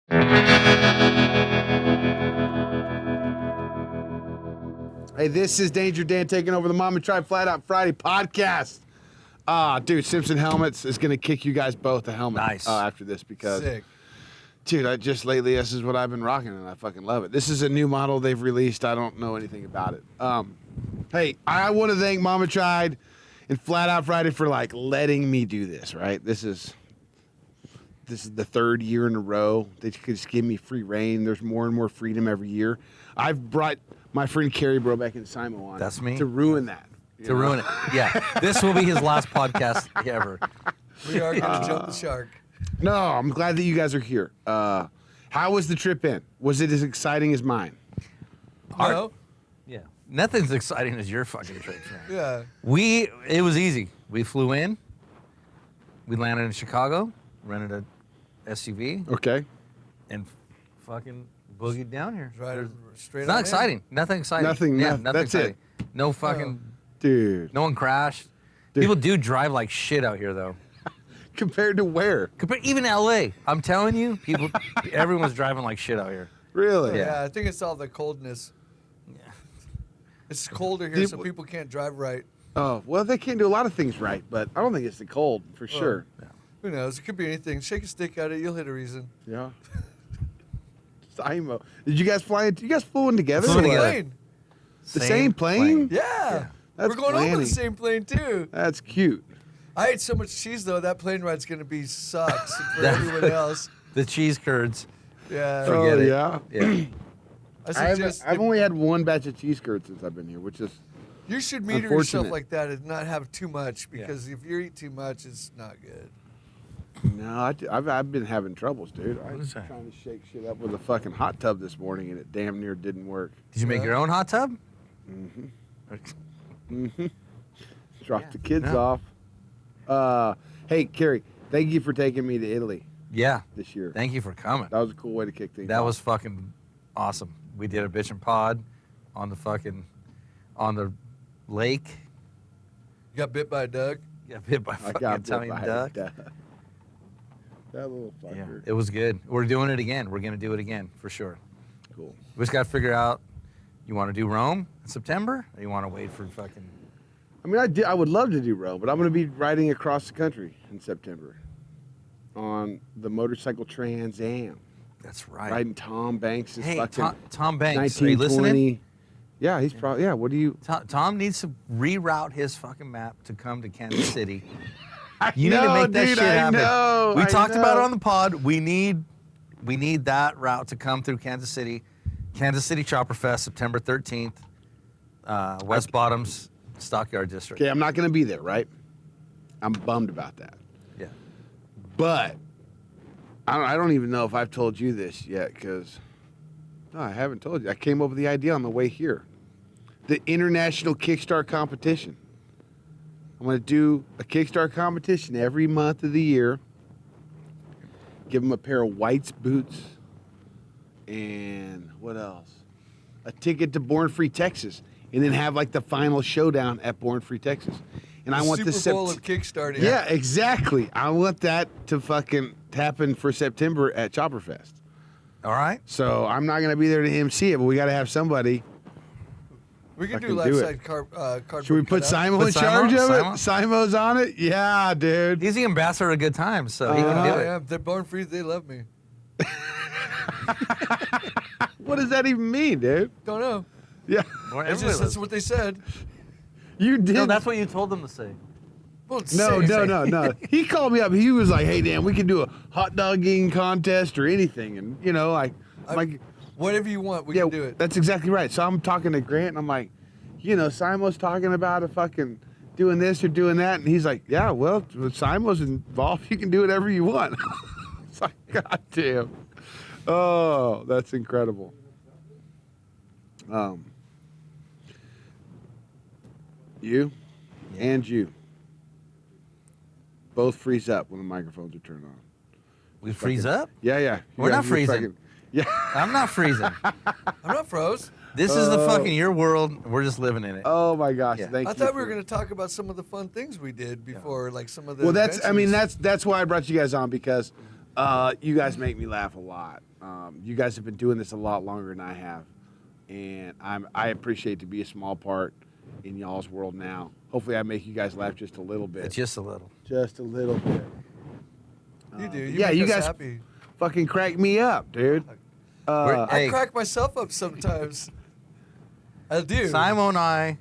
Hey, this is Danger Dan taking over the Mom and Tribe Flat Out Friday podcast. Dude, Simpson Helmets is going to kick you guys both a helmet after this because, Sick. Dude, lately, this is what I've been rocking and I fucking love it. This is a new model they've released. I don't know anything about it. Hey, I want to thank Mom and Tribe and Flat Out Friday for like letting me do this, right? This is the third year in a row. They could just give me free reign. There's more and more freedom every year. I've brought my friend Cary Brobeck and Simo on. That's me. To ruin that. Ruin it. Yeah. This will be his last podcast ever. We are going to jump the shark. No, I'm glad that you guys are here. How was the trip in? Was it as exciting as mine? No? Yeah. Nothing's exciting as your fucking trips, man. Yeah. It was easy. We flew in. We landed in Chicago, rented a SUV, Okay. and fucking boogied down here. Right, straight It's not on exciting. Nothing exciting. Nothing, Yeah, nothing. nothing That's exciting. it. No fucking. Dude. No one crashed. Dude. People do drive like shit out here, though. Compared to where? Even LA. I'm telling you, everyone's driving like shit out here. Really? Yeah. I think it's all the coldness. Yeah. It's colder here, so people can't drive right. Oh, well, they can't do a lot of things right, but I don't think it's the cold, for sure. Who knows? It could be anything. Shake a stick at it, you'll hit a reason. Yeah. Simo. Did you guys fly in? You guys flew in together? Flew or together. what? Plane. The same plane? Yeah. That's We're going over planning. the same plane, too. That's cute. I ate so much cheese, though, that plane ride's going to be sucks for everyone else. The cheese curds. Yeah. Forget it. Yeah? Yeah. I've only had one batch of cheese curds since I've been here, which is You should meter yourself unfortunate. like that and not have too much, because if you eat too much, it's not good. no. I've been having troubles, dude. I What was is that? trying to shake shit up with a fucking hot tub this morning, and it damn near didn't work. Did you make Yeah. your own hot tub? Dropped the kids Yeah. off. Hey, Cary, thank you for taking me to Italy Yeah. this year. Thank you for coming. That was a cool way to kick things That off. was fucking awesome. We did a bitchin' pod on the lake. You got bit by a duck? Got bit by I fucking got bit Italian by a duck. duck. That little Yeah, fucker. it was good. We're doing it again. We're gonna do it again for sure. Cool. We just gotta figure out. You want to do Rome in September, or you want to wait for fucking? I mean, I would love to do Rome, but I'm going to be riding across the country in September on the motorcycle Trans Am. That's right. Riding Tom Banks' Hey, fucking Tom Banks, are you 1920. listening? Yeah, he's probably, yeah, what do you? Tom needs to reroute his fucking map to come to Kansas City. You know, need to make that dude, shit happen. We I talked about it know. on the pod. We need that route to come through Kansas City. Kansas City Chopper Fest, September 13th, West Bottoms, Stockyard District. Okay, I'm not going to be there, right? I'm bummed about that. Yeah. But I don't even know if I've told you this yet, because no, I haven't told you. I came up with the idea on the way here. The International Kickstart Competition. I'm going to do a Kickstart competition every month of the year. Give them a pair of White's boots. And what else? A ticket to Born Free Texas. And then have like the final showdown at Born Free Texas. And I want Super Bowl of Kickstarter. Yeah, exactly. I want that to fucking happen for September at Chopperfest. All right. So I'm not going to be there to MC it, but we got to have somebody. We can I do can left do it. side cardboard. Should we put cutout. Simo Put in charge of Simo? it? Simo's on it? Yeah, dude. He's the ambassador of good times, so he can do I it. am. They're born free. They love me. What does that even mean, dude? Don't know. Yeah. Or It's everybody just, that's lives. what they said. You did. No, that's what you told them to say. Well, No. He called me up. He was like, "Hey, Dan, we can do a hot dog eating contest or anything." And, you know, like Whatever you want, we yeah, can do it. that's exactly right. So I'm talking to Grant, and I'm like, you know, Simo's talking about a fucking doing this or doing that. And he's like, yeah, well, if Simo's involved, you can do whatever you want. It's like, God damn. Oh, that's incredible. You and you both freeze up when the microphones are turned on. We freeze up? Yeah, yeah. We're not You're freezing. fucking- yeah. I'm not freezing. I'm not froze. This is the fucking your world. We're just living in it. Oh my gosh! Yeah. Thank you. I thought we were for- going to talk about some of the fun things we did before, like some of the. Well, that's adventures. that's why I brought you guys on, because You guys make me laugh a lot. You guys have been doing this a lot longer than I have, and I appreciate to be a small part in y'all's world now. Hopefully, I make you guys laugh just a little bit. Just a little. Just a little bit. You do. Yeah, make you us guys happy. fucking crack me up, dude. We're- I Hey. crack myself up sometimes. I do. Simon and I.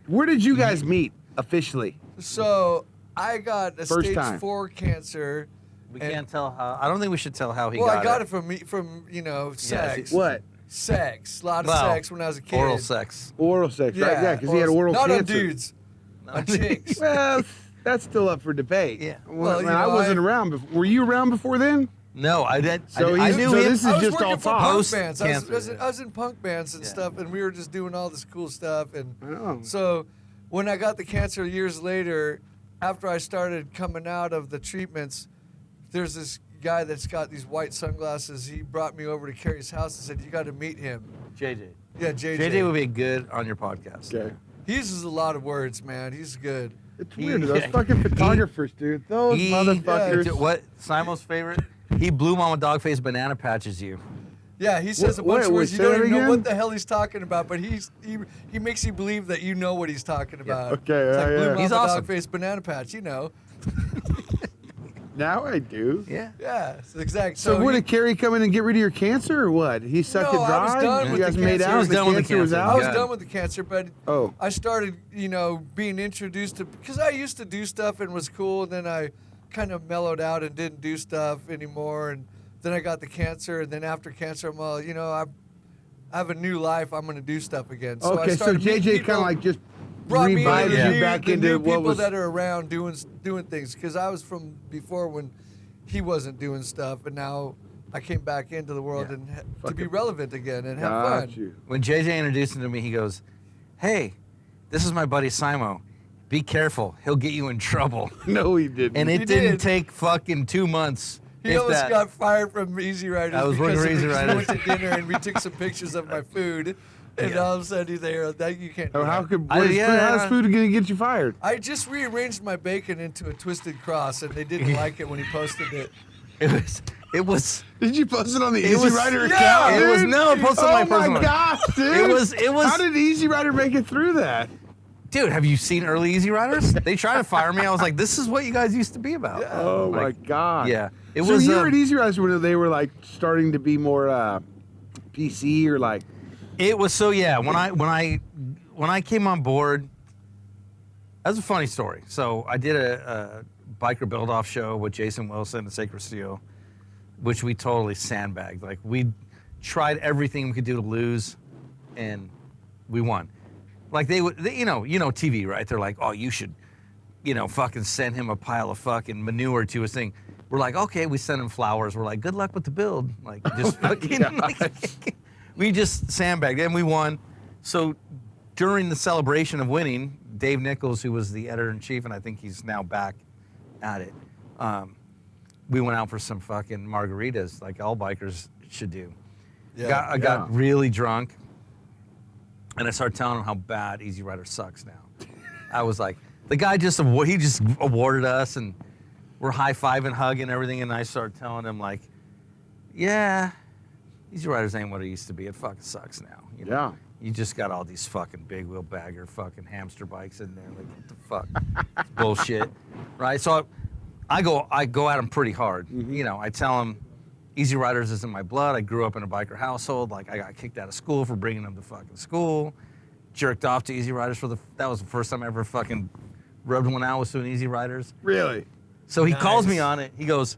Where did you guys meet officially? So I got a First stage time. 4 cancer. We And- can't tell how. I don't think we should tell how he Well, got I got it. it from sex. What? Sex. A lot of Well, sex when I was a kid. Oral sex. Oral sex, right? Yeah, because he had oral Not cancer. on dudes. On chicks. Well, that's still up for debate. Yeah. Well, you man, I know, wasn't around before. Were you around before then? No, I didn't. So I he's- knew so him. this is I was just working all for talk. punk Post bands. cancer. I was in punk bands and Yeah. stuff, and we were just doing all this cool stuff. And I know. so when I got the cancer years later, after I started coming out of the treatments, there's this guy that's got these white sunglasses. He brought me over to Cary's house and said, "You got to meet him." JJ. Yeah, JJ. JJ would be good on your podcast. Okay. He uses a lot of words, man. He's good. It's He- weird. Those fucking photographers, dude. Those motherfuckers. What Simo's favorite? He blew Mama Dogface banana patches you. Yeah, he says a Wait, bunch of wait, words. You say don't that even know again? what the hell he's talking about, but he makes you believe that you know what he's talking about. Okay, it's like yeah, Blue yeah. Mama He's awesome. Dogface Banana Patch, you know. Now I do. Yeah. Yeah, it's exact. So, what did Cary come in and get rid of your cancer or what? He sucked No, it I was dry? done You with guys the made cancer. out He and was the done with the cancer was cancer. out? I was God. done with the cancer, but Oh. I started, being introduced to, because I used to do stuff and was cool, and then I kind of mellowed out and didn't do stuff anymore, and then I got the cancer, and then after cancer, I'm all, I have a new life, I'm going to do stuff again. So I Okay, so started meeting JJ kind people- of like just brought me revived into you the back new into what people was. that are around doing things, because I was from before when he wasn't doing stuff, and now I came back into the world Yeah. and to Fucking be relevant again and have Got fun. you. When JJ introduced him to me, he goes, "Hey, this is my buddy Simo. Be careful. He'll get you in trouble." No, he didn't. And it He didn't did. take fucking 2 months. He if almost that. got fired from Easy Riders I was because working for Easy we Riders. went to dinner and we took some pictures of my food, and Yeah. all of a sudden he's there. That you can't. Do Oh, how that. could I- what is yeah, food, yeah. how's food going to get you fired? I just rearranged my bacon into a twisted cross, and they didn't like it when he posted it. It was. Did you post it on the It Easy was- Rider yeah, account? it dude? was- no, I posted on my Oh personal my one. gosh, dude! It was- How did Easy Rider make it through that? Dude, have you seen early Easy Riders? They tried to fire me. I was like, "This is what you guys used to be about." Oh my Like, god! Yeah, it so was. you were at Easy Riders when they were like starting to be more PC or like. It was so yeah. When I came on board, that's a funny story. So I did a biker build off show with Jason Wilson and Sacred Steel, which we totally sandbagged. Like we tried everything we could do to lose, and we won. Like they would, you know TV, right? They're like, oh, you should, fucking send him a pile of fucking manure to his thing. We're like, okay, we send him flowers. We're like, good luck with the build. Like just fucking. We just sandbagged and we won. So during the celebration of winning, Dave Nichols, who was the editor-in-chief, and I think he's now back at it, we went out for some fucking margaritas like all bikers should do. Yeah. I got really drunk, and I started telling him how bad Easy Rider sucks now. I was like, the guy just awarded us, and we're high-fiving, hugging, everything, and I started telling him like, yeah, Easy Riders ain't what it used to be. It fucking sucks now. Yeah. You just got all these fucking big wheel bagger fucking hamster bikes in there. Like, what the fuck? It's bullshit. Right? So I go at them pretty hard. I tell them Easy Riders is in my blood. I grew up in a biker household. Like, I got kicked out of school for bringing them to fucking school. Jerked off to Easy Riders that was the first time I ever fucking rubbed one out with doing Easy Riders. Really? So he calls me Nice. on it. He goes,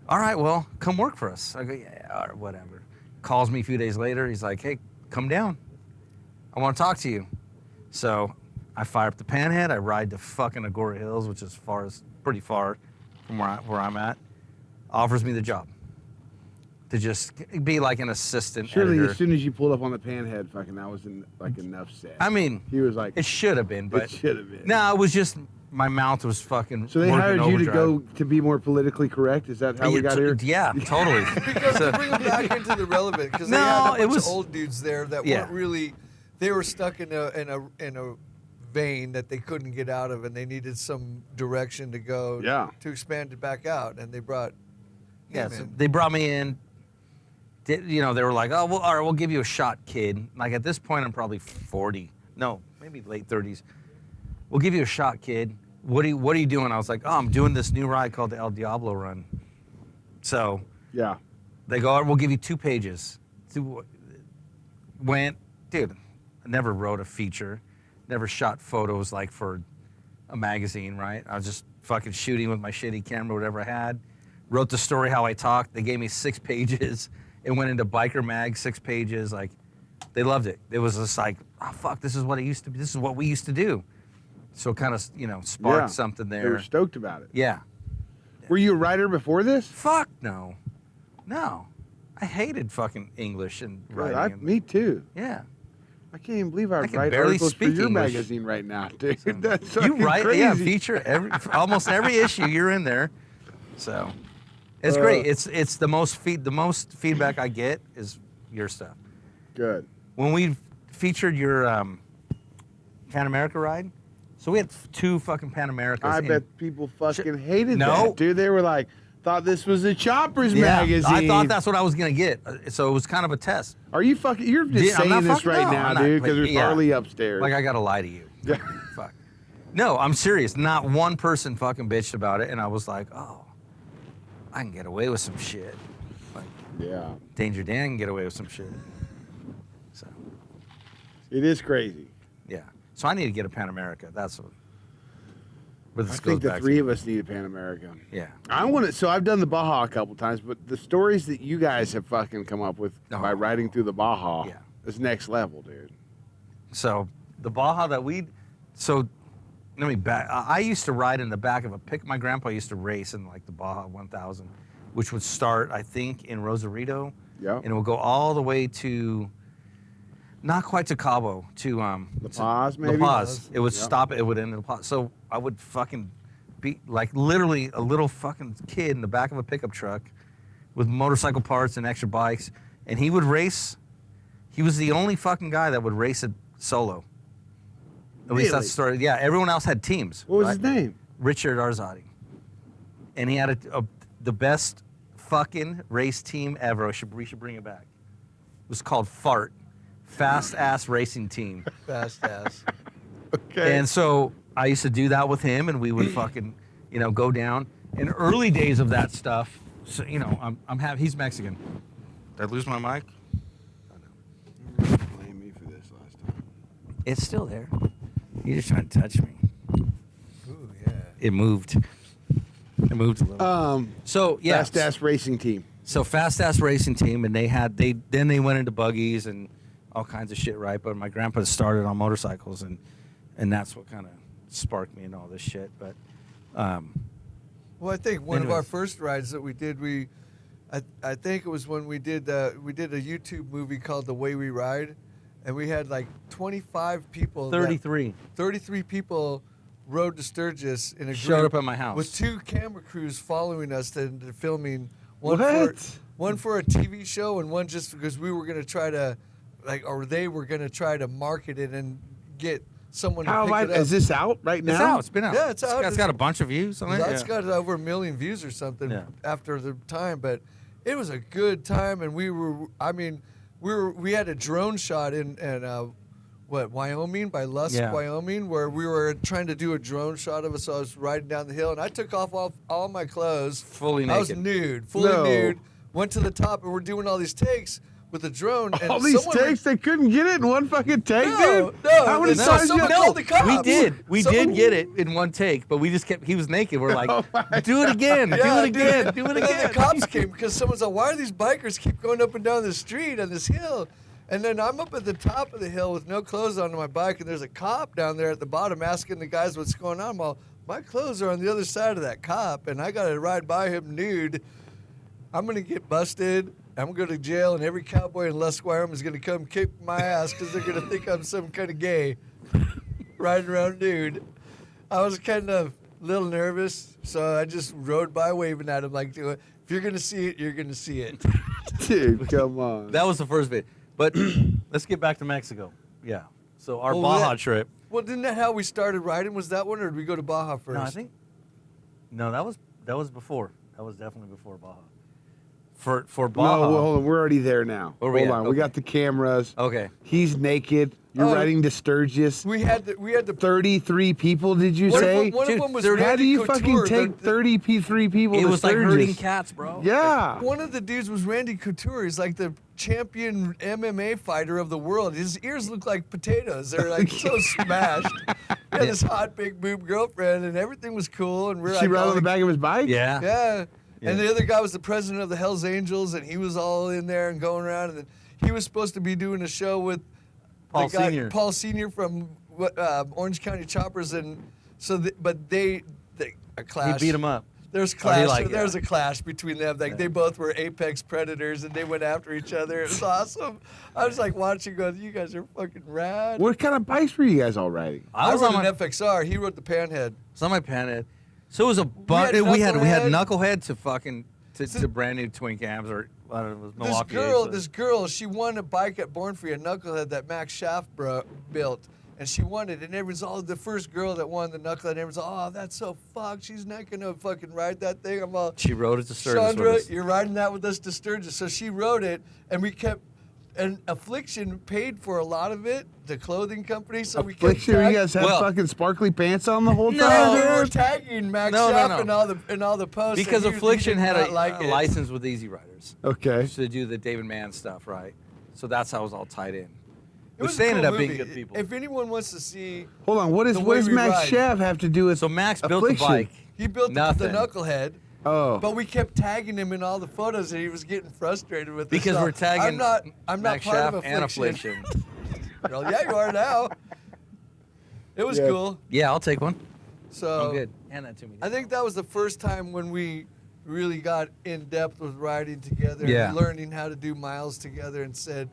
all right, well, come work for us. I go, yeah, all right, whatever. Calls me a few days later. He's like, hey, come down. I want to talk to you. So I fire up the Panhead. I ride to fucking Agora Hills, which is pretty far from where I'm at. Offers me the job to just be like an assistant Surely, editor. as soon as you pulled up on the Panhead, fucking that was like enough said. I mean, he was like, it should have been, but it should have been. no, it was just my mouth was fucking. So they working hired you to overdrive. go to be more politically correct. Is that how we got here? Yeah, totally. Because So- to bring them back into the relevant, because they No, had a bunch it was- of old dudes there that Yeah. weren't really, they were stuck in a vein that they couldn't get out of, and they needed some direction to go Yeah. to expand it back out, and they brought Yeah, so man. they brought me in. They were like, "Oh, well, all right, we'll give you a shot, kid." Like at this point, I'm probably 40. No, maybe late 30s. We'll give you a shot, kid. What are you doing? I was like, "Oh, I'm doing this new ride called the El Diablo Run." So Yeah. they go, "All right, we'll give you 2 pages." Went, dude. I never wrote a feature, never shot photos like for a magazine, right? I was just fucking shooting with my shitty camera, whatever I had. Wrote the story how I talked. They gave me 6 pages. It went into Biker Mag, 6 pages. Like, they loved it. It was just like, oh fuck, this is what it used to be. This is what we used to do. So it kind of, sparked Yeah. something They there. were stoked about it. Yeah. Were you a writer before this? Fuck no. No. I hated fucking English and writing. Me too. Yeah. I can't even believe I I can write barely articles for speak your English. magazine right now, dude. That's You fucking write, crazy. yeah, feature almost every issue you're in there. So it's great. It's the most feedback I get is your stuff. Good. When we featured your Pan America ride, so we had 2 fucking Pan Americas. I in- bet people fucking hated No. that, dude. They were like, thought this was a Choppers Yeah, magazine. I thought that's what I was gonna get. So it was kind of a test. Are you fucking? You're just Yeah, I'm not saying this fucking- right no, now, I'm not, dude, but because there's yeah. Harley upstairs. Like I gotta lie to you. Yeah. Fuck. No, I'm serious. Not one person fucking bitched about it, and I was like, oh, I can get away with some shit. Like Yeah. Danger Dan can get away with some shit. So It is crazy. yeah. So I need to get a Pan America. That's what. Where I this think goes the back 3 to. of us need a Pan America. Yeah. I want to. So I've done the Baja a couple times, but the stories that you guys have fucking come up with by Oh. riding through the Baja Yeah. is next level, dude. So the Baja that so let me back. I used to ride in the back of a pick. My grandpa used to race in like the Baja 1000, which would start I think in Rosarito, Yeah. and it would go all the way to, not quite to Cabo, to La Paz, maybe. La Paz. It would Yeah. stop. It would end in La Paz. So I would fucking be like literally a little fucking kid in the back of a pickup truck with motorcycle parts and extra bikes, and he would race. He was the only fucking guy that would race it solo. At least that's the story. Yeah, everyone else had teams. What was right? his name? Richard Arzadi. And he had the best fucking race team ever. We should bring it back. It was called FART, Fast Ass Racing Team. Fast ass. Okay. And so I used to do that with him, and we would fucking, go down. In early days of that stuff, so, he's Mexican. Did I lose my mic? Blame me for this last time. It's still there. You're just trying to touch me. Ooh, yeah. It moved. It moved a little. So yeah. Fast Ass Racing Team. So Fast Ass Racing Team, and then they went into buggies and all kinds of shit, right? But my grandpa started on motorcycles, and that's what kind of sparked me and all this shit. But Well, I think one of our Anyways. first rides that we did, I think it was when we did a YouTube movie called The Way We Ride, and we had like 25 people. 33 people rode to Sturgis in a group. showed up at my house. With 2 camera crews following us and filming. What? One for a TV show and one just because we were going to try to, they were going to try to market it and get someone to pick it up. Is this out right now? It's out. It's been out. Yeah, it's out. It's got a bunch of views on it. That's Yeah. got over 1 million views or something Yeah. after the time, but it was a good time, and we had a drone shot in Wyoming, by Lusk, Yeah. Wyoming, where we were trying to do a drone shot of us. So I was riding down the hill, and I took off all my clothes. Fully I was naked. nude, fully No. nude. Went to the top, and we're doing all these takes with the drone. And All these someone- takes, they couldn't get it in one fucking take, No, dude? no, How many no, times someone you called the cops. We did. We Someone- did get it in one take, but we just kept. He was naked. We're like, Oh my do it again. Yeah, do it dude. again. Do it And then again. the cops came because someone's like, why are these bikers keep going up and down the street on this hill? And then I'm up at the top of the hill with no clothes on my bike, and there's a cop down there at the bottom asking the guys what's going on. I'm all, my clothes are on the other side of that cop, and I got to ride by him nude. I'm going to get busted. I'm going to jail, and every cowboy in Lusk, Wyoming is going to come kick my ass because they're going to think I'm some kind of gay riding around nude. I was kind of a little nervous, so I just rode by waving at him like, if you're going to see it, you're going to see it. Dude, come on. That was the first bit. But let's get back to Mexico. Yeah. So our Well, Baja that- trip. Well, didn't that how we started riding? Was that one, or did we go to Baja first? No, I think. No, that was before. That was definitely before Baja. for Baja. No, well, hold on. We're already there now. Where we Hold at? on. We Okay. got the cameras. Okay. He's naked. You're Oh. riding to Sturgis. We had the 33 people, did you one say? of Dude, them was how How do Randy you Couture. fucking take 33 people It to was like Sturgis? herding cats, bro. Yeah. One of the dudes was Randy Couture. He's like the champion MMA fighter of the world. His ears look like potatoes. They're like so smashed. He had this hot big boob girlfriend, and everything was cool. And we're She like, rode all on the back of his bike? Yeah. Yeah. Yeah. And the other guy was the president of the Hells Angels, and he was all in there and going around. And then he was supposed to be doing a show with Paul the guy, Senior. Paul Senior from Orange County Choppers, and so but they a clash. He beat him up. There's Oh, he clash. like- There's yeah. a clash between them. Like they both were apex predators, and they went after each other. It was awesome. I was like watching, going, "You guys are fucking rad." What kind of bikes were you guys all riding? I was rode on my an FXR. He rode the Panhead. It's on my panhead. So it was a had we had Knucklehead. Knucklehead to fucking to brand new twin cams or I don't know, it was Milwaukee. This girl, she won a bike at Born Free, a Knucklehead that Max Schaff built. And she won it, and it was all the first girl that won the Knucklehead. And everyone's oh, that's so fucked. She's not gonna fucking ride that thing. I'm all, She rode it to Sturgis Chandra, with us. you're riding that with us to Sturgis. So she rode it, and we kept, and Affliction paid for a lot of it, the clothing company. So we kept Affliction, you tagging- guys had Well- fucking sparkly pants on the whole No, time? we were dude? tagging Max No, no, Schaff no. in all the posts. Because and he Affliction did had not a, like a it. license with Easy Riders Okay. to do the David Mann stuff, right? So that's how it was all tied in. It Which was they a ended cool up being movie. good people. If anyone wants to see, Hold on. What The way does we Max ride. Shav have to do with So Max built the Affliction? bike. he built the Nothing. Knucklehead. Oh. But we kept tagging him in all the photos, and he was getting frustrated with this Because stuff. we're tagging I'm not Max part Schaff of and Affliction. Affliction. Well, yeah, you are now. It was Yeah. cool. Yeah, I'll take one. So I'm good. Hand that to me. I think that was the first time when we really got in depth with riding together Yeah. and learning how to do miles together. And said,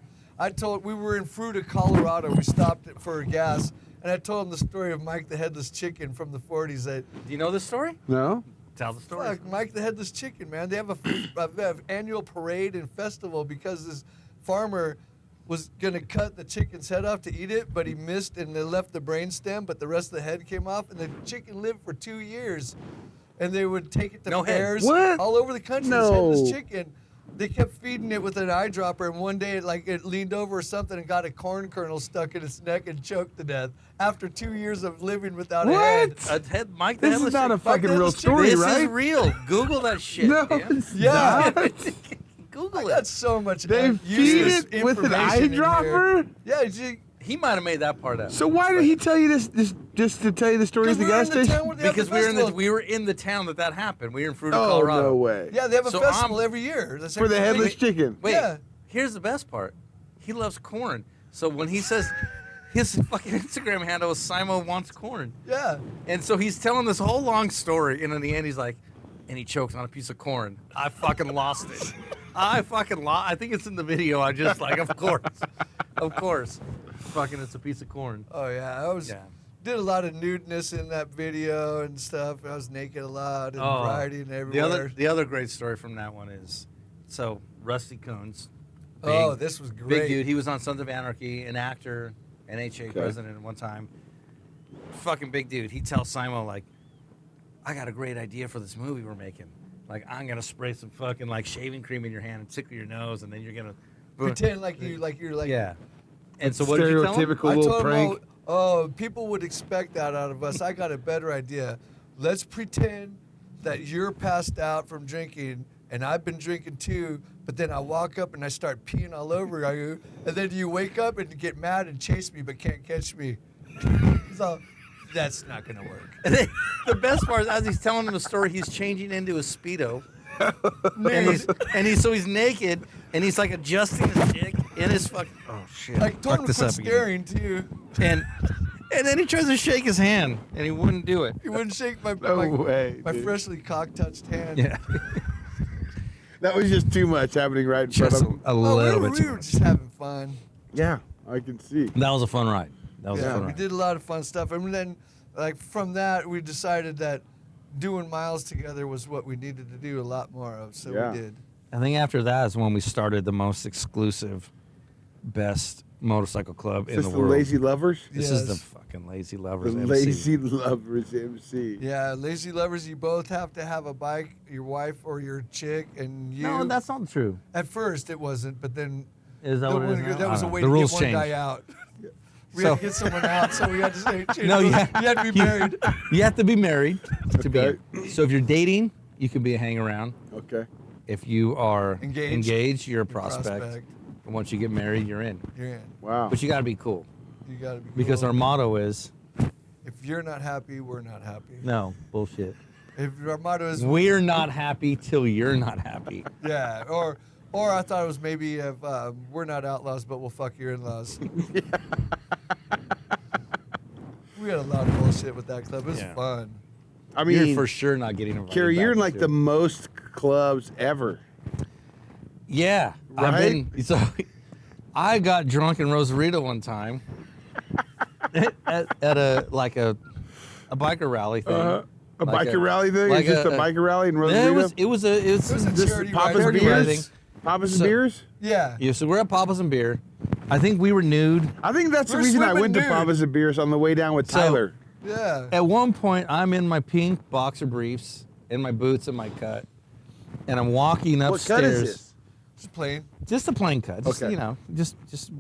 we were in Fruita, Colorado. We stopped for gas, and I told him the story of Mike the Headless Chicken from the 40s. That Do you know this story? No? Tell the story. fuck, Mike the Headless Chicken, man. They have a annual parade and festival because this farmer was gonna cut the chicken's head off to eat it, but he missed and they left the brain stem, but the rest of the head came off, and the chicken lived for 2 years. And they would take it to No head. fairs What? all over the country. No. This headless chicken. They kept feeding it with an eyedropper, and one day it leaned over or something and got a corn kernel stuck in its neck and choked to death after 2 years of living without a head. What? Mike the This Headless is not a Chicken. Mike fucking the real Headless Chicken. story, This right? is real. Google that shit. No, man. it's Yeah. not. Google That's it. so much. They feed useless it with an information in here. eyedropper? Yeah, He might have made that part up. So why did he tell you this just to tell you the story at the gas station? Because we were in the town that happened. We were in Fruita, Oh, Colorado. no way. Yeah, they have a So festival I'm- every year. That's For the every headless week. chicken. Wait, Yeah. here's the best part. He loves corn. So when he says his fucking Instagram handle is Simo wants corn. Yeah. And so he's telling this whole long story, and in the end he's like, and he chokes on a piece of corn. I fucking lost it. I think it's in the video. I just like, of course. Fucking it's a piece of corn. Oh yeah, did a lot of nudeness in that video and stuff. I was naked a lot and riding everywhere. The other great story from that one is, so Rusty Coons. Oh, this was great. Big dude. He was on Sons of Anarchy, an actor, NHA president at one time. Fucking big dude. He tells Simo, like, I got a great idea for this movie we're making. Like, I'm going to spray some fucking, like, shaving cream in your hand and tickle your nose, and then you're going to... Pretend like you're like. Yeah. And so what did you tell him? Stereotypical I little told prank. him, oh, people would expect that out of us. I got a better idea. Let's pretend that you're passed out from drinking, and I've been drinking too, but then I walk up and I start peeing all over you, and then you wake up and get mad and chase me but can't catch me. So that's not going to work. And then, the best part is, as he's telling him the story, he's changing into a Speedo. So he's naked, and he's like adjusting his dick in his fucking... Oh, shit. I told him to Fuck this quit up again. staring too. And then he tries to shake his hand, and he wouldn't do it. He wouldn't shake my way, my dude. freshly cock-touched hand. Yeah. That was just too much happening right in Just front of him. a Oh, little we bit were too much. just having fun. Yeah, I can see. That was a fun ride. That was a Yeah, fun we ride. did a lot of fun stuff, and then, like from that, we decided that doing miles together was what we needed to do a lot more of. So Yeah. we did. I think after that is when we started the most exclusive, best motorcycle club Is in this the the world. Lazy Lovers? This is the Yes. fucking Lazy Lovers The MC. Lazy Lovers MC. Yeah, lazy lovers. You both have to have a bike, your wife or your chick, and you. No, that's not true. At first it wasn't, but then Is that what it is now? that was I a don't way know. to The get rules one changed. guy out. We So- had to get someone out, so we had to say, No, you yeah. had to be married. You have to be married to Okay. be. So if you're dating, you can be a hang around. Okay. If you are Engaged. you're a prospect. And once you get married, you're in. You're in. Wow. But you got to be cool You gotta be. because cool. our motto is If you're not happy, we're not happy. no bullshit. If our motto is We're not happy till you're not happy. yeah, or I thought it was maybe if we're not outlaws, but we'll fuck your in-laws. We had a lot of bullshit with that club. It was Yeah. fun. I mean, You're for sure not getting invited. Carrie, you're in back like to the it. most clubs ever. Yeah, Right? I've been. So, I got drunk in Rosarito one time at a biker rally thing. A Like biker rally thing? like Is this a biker rally in Rosarito? Yeah, it was a It was a This charity is Papa's rally. Charity Beers? Papa's So- Beers? Yeah. Yeah, so we're at Papa's and Beer. I think we were nude. I think that's the We're reason I swimming went to nude. Papa's and Beers on the way down with So- Tyler. Yeah. At one point, I'm in my pink boxer briefs and my boots and my cut, and I'm walking What upstairs. cut is this? Just plain Just a plain cut. Just, Okay. you know, just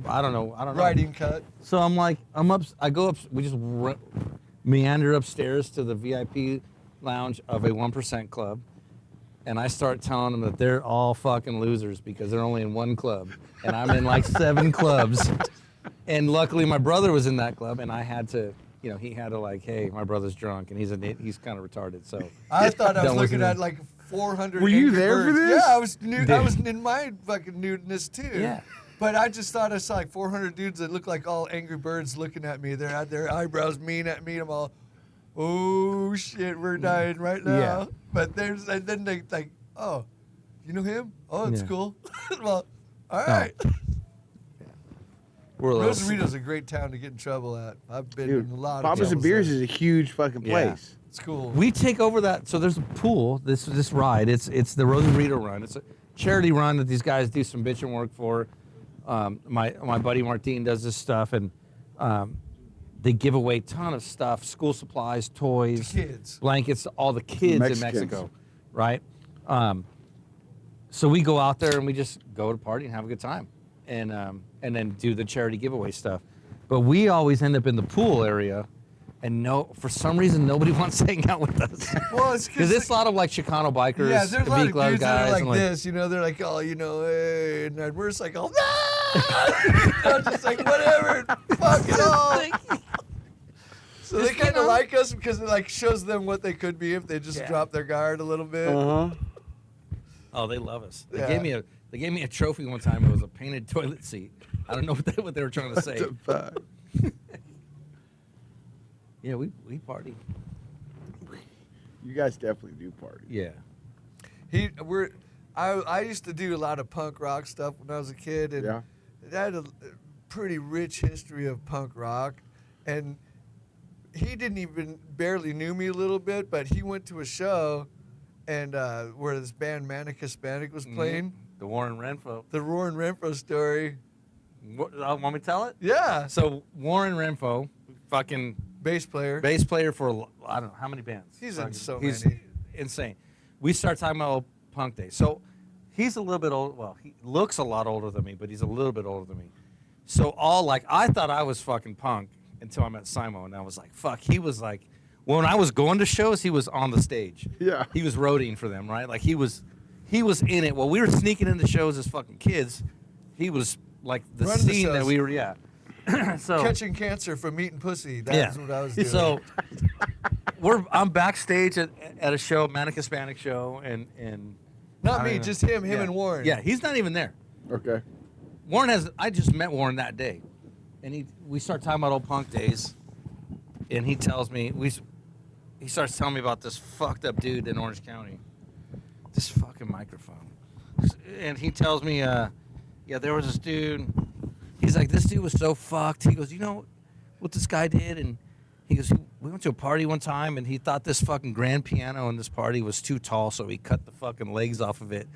I don't know. riding cut. So I'm like, I'm up. I go up. We just meander upstairs to the VIP lounge of a 1% club, and I start telling them that they're all fucking losers because they're only in one club, and I'm in like 7 clubs. And luckily, my brother was in that club, and I had to, you know, he had to like, hey, my brother's drunk, and he's kind of retarded. So I thought I was Don't looking listen to at like 400. Were you Angry there for Birds. this? Yeah, I was nude. I Dude. was in my fucking nudeness too. Yeah. But I just thought I saw like 400 dudes that looked like all Angry Birds looking at me. They had their eyebrows mean at me. I'm all, oh shit, we're dying right now. Yeah. But and then they like, oh, you know him? Oh, it's Yeah. cool. Well, all right. we're a little. Rosarito's a great town to get in trouble at. I've been Dude, in a lot of Papa's and troubles Beers there. is a huge fucking Yeah. place. It's cool. We take over that. So there's a pool. This ride. It's the Rosarito run. It's a charity run that these guys do some bitching work for. My buddy Martin does this stuff, and they give away a ton of stuff: school supplies, toys, To kids. blankets, to all the kids in Mexicans. Mexico, right? So we go out there and we just go to party and have a good time, and then do the charity giveaway stuff. But we always end up in the pool area. And for some reason, nobody wants to hang out with us. Well, it's Because it's a lot of like Chicano bikers, yeah, there's a lot of V-Club dudes that guys, are like, and this, you know, they're like, oh, you know, hey, and then we're just like, oh, no! I'm just like, whatever, fuck it all. So they Just, you kind of know. like us because it like shows them what they could be if they just Yeah. drop their guard a little bit. Uh-huh. Oh, they love us. They Yeah. gave me a trophy one time. It was a painted toilet seat. I don't know what they were trying to say. The fuck? Yeah, we party. You guys definitely do party. Yeah. I used to do a lot of punk rock stuff when I was a kid, and Yeah. it had a pretty rich history of punk rock, and he didn't even barely knew me a little bit, but he went to a show, and where this band Manic Hispanic was playing, The Warren Renfro. the Roaring Renfro story. Want me to tell it? Yeah, So Warren Renfro, fucking bass player. bass player for I don't know how many bands. He's in Fucking- so he's many. insane. We start talking about old punk days. So he's a little bit old. Well, he looks a lot older than me, but he's a little bit older than me. So I thought I was fucking punk until I met Simo, and I was like, fuck. He was like, when I was going to shows, he was on the stage. Yeah. He was roading for them, right? Like he was in it. While we were sneaking into shows as fucking kids, he was like the Running the scene that shows. we were. Yeah. So Catching cancer from eating pussy. That's what I was doing. So I'm backstage at a show, Manic Hispanic show, and Not I me, don't know. just him Yeah. and Warren. Yeah, he's not even there. Okay. I just met Warren that day, and we start talking about old punk days, and he tells me he starts telling me about this fucked up dude in Orange County, this fucking microphone, and he tells me, yeah, there was this dude. He's like, this dude was so fucked. He goes, you know what this guy did? And he goes, we went to a party one time, and he thought this fucking grand piano in this party was too tall, so he cut the fucking legs off of it.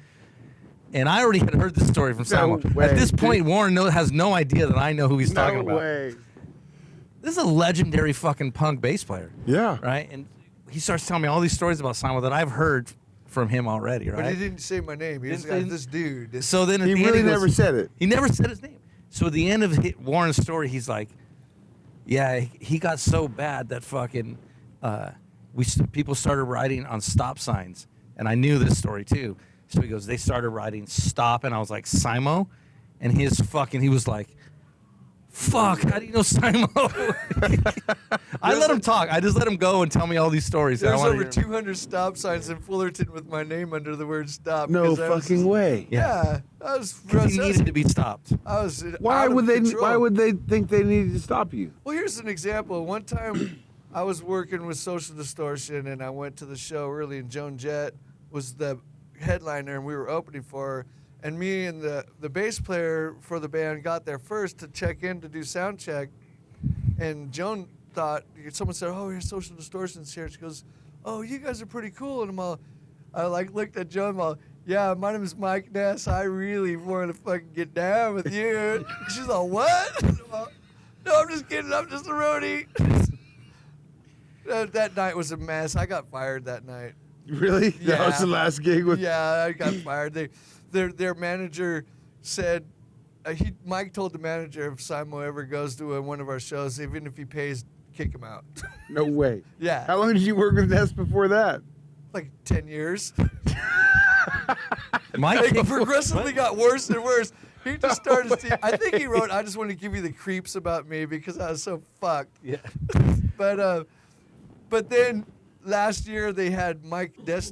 And I already had heard this story from Simo. way, At this dude. point, Warren has no idea that I know who he's talking No about. way. This is a legendary fucking punk bass player, Yeah. right? And he starts telling me all these stories about Simo that I've heard from him already, But he right? didn't say my name. He just got Didn't- this dude. So then at He the end, really goes- never said it. He never said his name. So at the end of Warren's story, he's like, "Yeah, he got so bad that fucking people started writing on stop signs, and I knew this story too." So he goes, "They started writing stop," and I was like, "Simo," and he was like, "Fuck, how do you know Simo?" I let him talk. I just let him go and tell me all these stories. I There's wanna over hear 'em. 200 stop signs in Fullerton with my name under the word stop. No 'cause I was- fucking way. Yeah, I was. 'Cause he needed to be stopped. I was. Why out of would they? control. Why would they think they needed to stop you? Well, here's an example. One time, I was working with Social Distortion, and I went to the show early, and Joan Jett was the headliner, and we were opening for her. And me and the bass player for the band got there first to check in to do sound check. And Joan thought, someone said, "Oh, here's Social Distortion's here." She goes, "Oh, you guys are pretty cool." And I like looked at Joan, I'm all, "Yeah, my name is Mike Ness. I really want to fucking get down with you." She's like, "What?" I'm all, "No, I'm just kidding. I'm just a roadie." That night was a mess. I got fired that night. Really? That Yeah. was the last gig with. Yeah, I got fired. Their manager said, Mike told the manager if Simo ever goes to one of our shows, even if he pays, kick him out. No way. Yeah. How long did you work with Ness before that? Like 10 years. Mike, It progressively got worse and worse. He just started. I think he wrote, "I just want to give you the creeps about me because I was so fucked." yeah. But then last year they had Mike Ness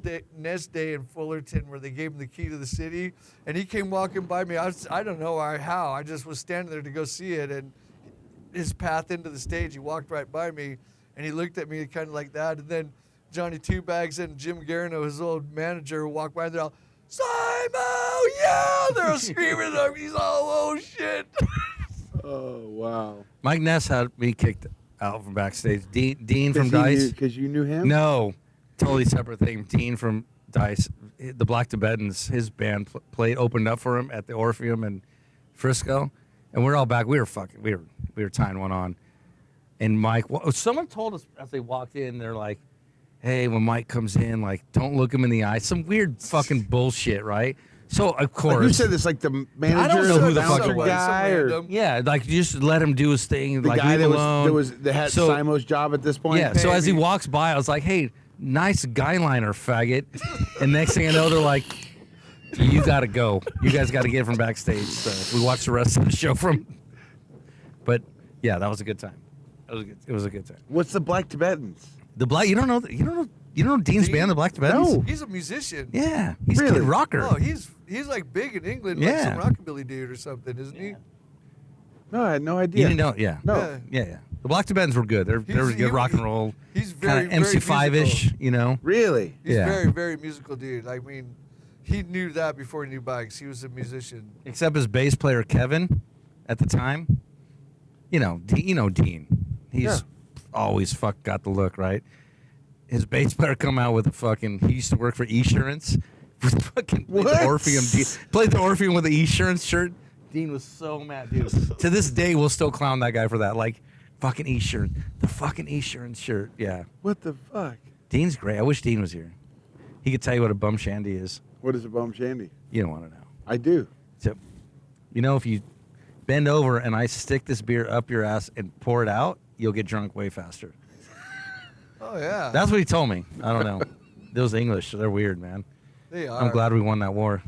Day in Fullerton where they gave him the key to the city, and he came walking by me. I don't know how. I just was standing there to go see it, and his path into the stage, he walked right by me, and he looked at me kind of like that, and then Johnny Two Bags and Jim Garino, his old manager, walked by, and they're all, "Simo, yeah!" They're all screaming, and he's all, "Oh shit!" Oh wow. Mike Ness had me kicked out from backstage. Dean from Dice. Because you knew him. No, totally separate thing. Dean from Dice, the Black Tibetans, his band opened up for him at the Orpheum in Frisco, and we're all back. We were tying one on, and Mike. Someone told us as they walked in, they're like, "Hey, when Mike comes in, like, don't look him in the eye." Some weird fucking bullshit, right? So of course, Like, who said this? Like the manager, I don't know who the fuck bouncer it was. guy, Some or random. yeah, like you just let him do his thing, the like guy leave that him was alone. that had So- Simo's job at this point. Yeah, so as he Maybe. walks by, I was like, "Hey, nice guy liner, faggot." And next thing I know, they're like, "You got to go. You guys got to get from backstage." So we watched the rest of the show from. But yeah, that was a good time. It was a good time. What's the Black Tibetans? The Black, you don't know Dean's Dean? band, the Black Tibetans? No. He's a musician. Yeah, he's Really? Kid Rocker. Oh, he's like big in England, like Yeah. some rockabilly dude or something, isn't he? No, I had no You idea. didn't know? Yeah. No. Yeah. The Black Tibetans were good. They're He's- good rock and roll. He's very, kind of MC5-ish, you know. Really? He's Yeah. very, very musical dude. I mean, he knew that before he knew bikes. He was a musician. Except his bass player Kevin, at the time, Dean. He's always got the look, right? His bass player come out with a fucking. He used to work for Esurance. Fucking played What? the Orpheum. Played the Orpheum with the Esurance shirt. Dean was so mad, dude. To this day, we'll still clown that guy for that. Like, fucking Esurance, the fucking Esurance shirt. Yeah, What the fuck? Dean's great. I wish Dean was here. He could tell you what a bum shandy is. What is a bum shandy? You don't want to know. I do. So, if you bend over and I stick this beer up your ass and pour it out, you'll get drunk way faster. Oh yeah, That's what he told me. I don't know. Those English, they're weird, man. they are. I'm glad we won that war.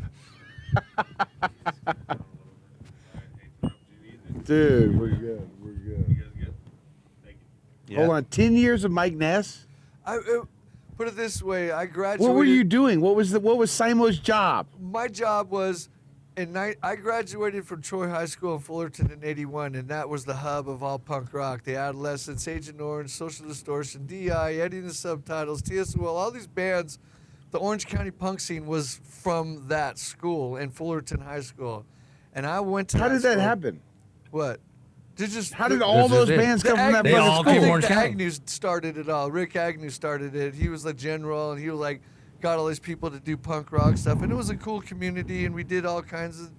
Dude, we're good. We're good. Yeah. Hold on. 10 years of Mike Ness? Put it this way: I graduated. What were you doing? What was Simo's job? My job was, I graduated from Troy High School in Fullerton in '81, and that was the hub of all punk rock. The Adolescents, Agent Orange, Social Distortion, DI, Eddie and the Subtitles, TSOL, all these bands. The Orange County punk scene was from that school in Fullerton High School, and I went to. How did that school. happen? What? How did all This is those it. bands come from that They fucking all school? came I Orange think County. Agnew started it all. Rick Agnew started it. He was the general, and he was like, got all these people to do punk rock stuff, and it was a cool community, and we did all kinds of.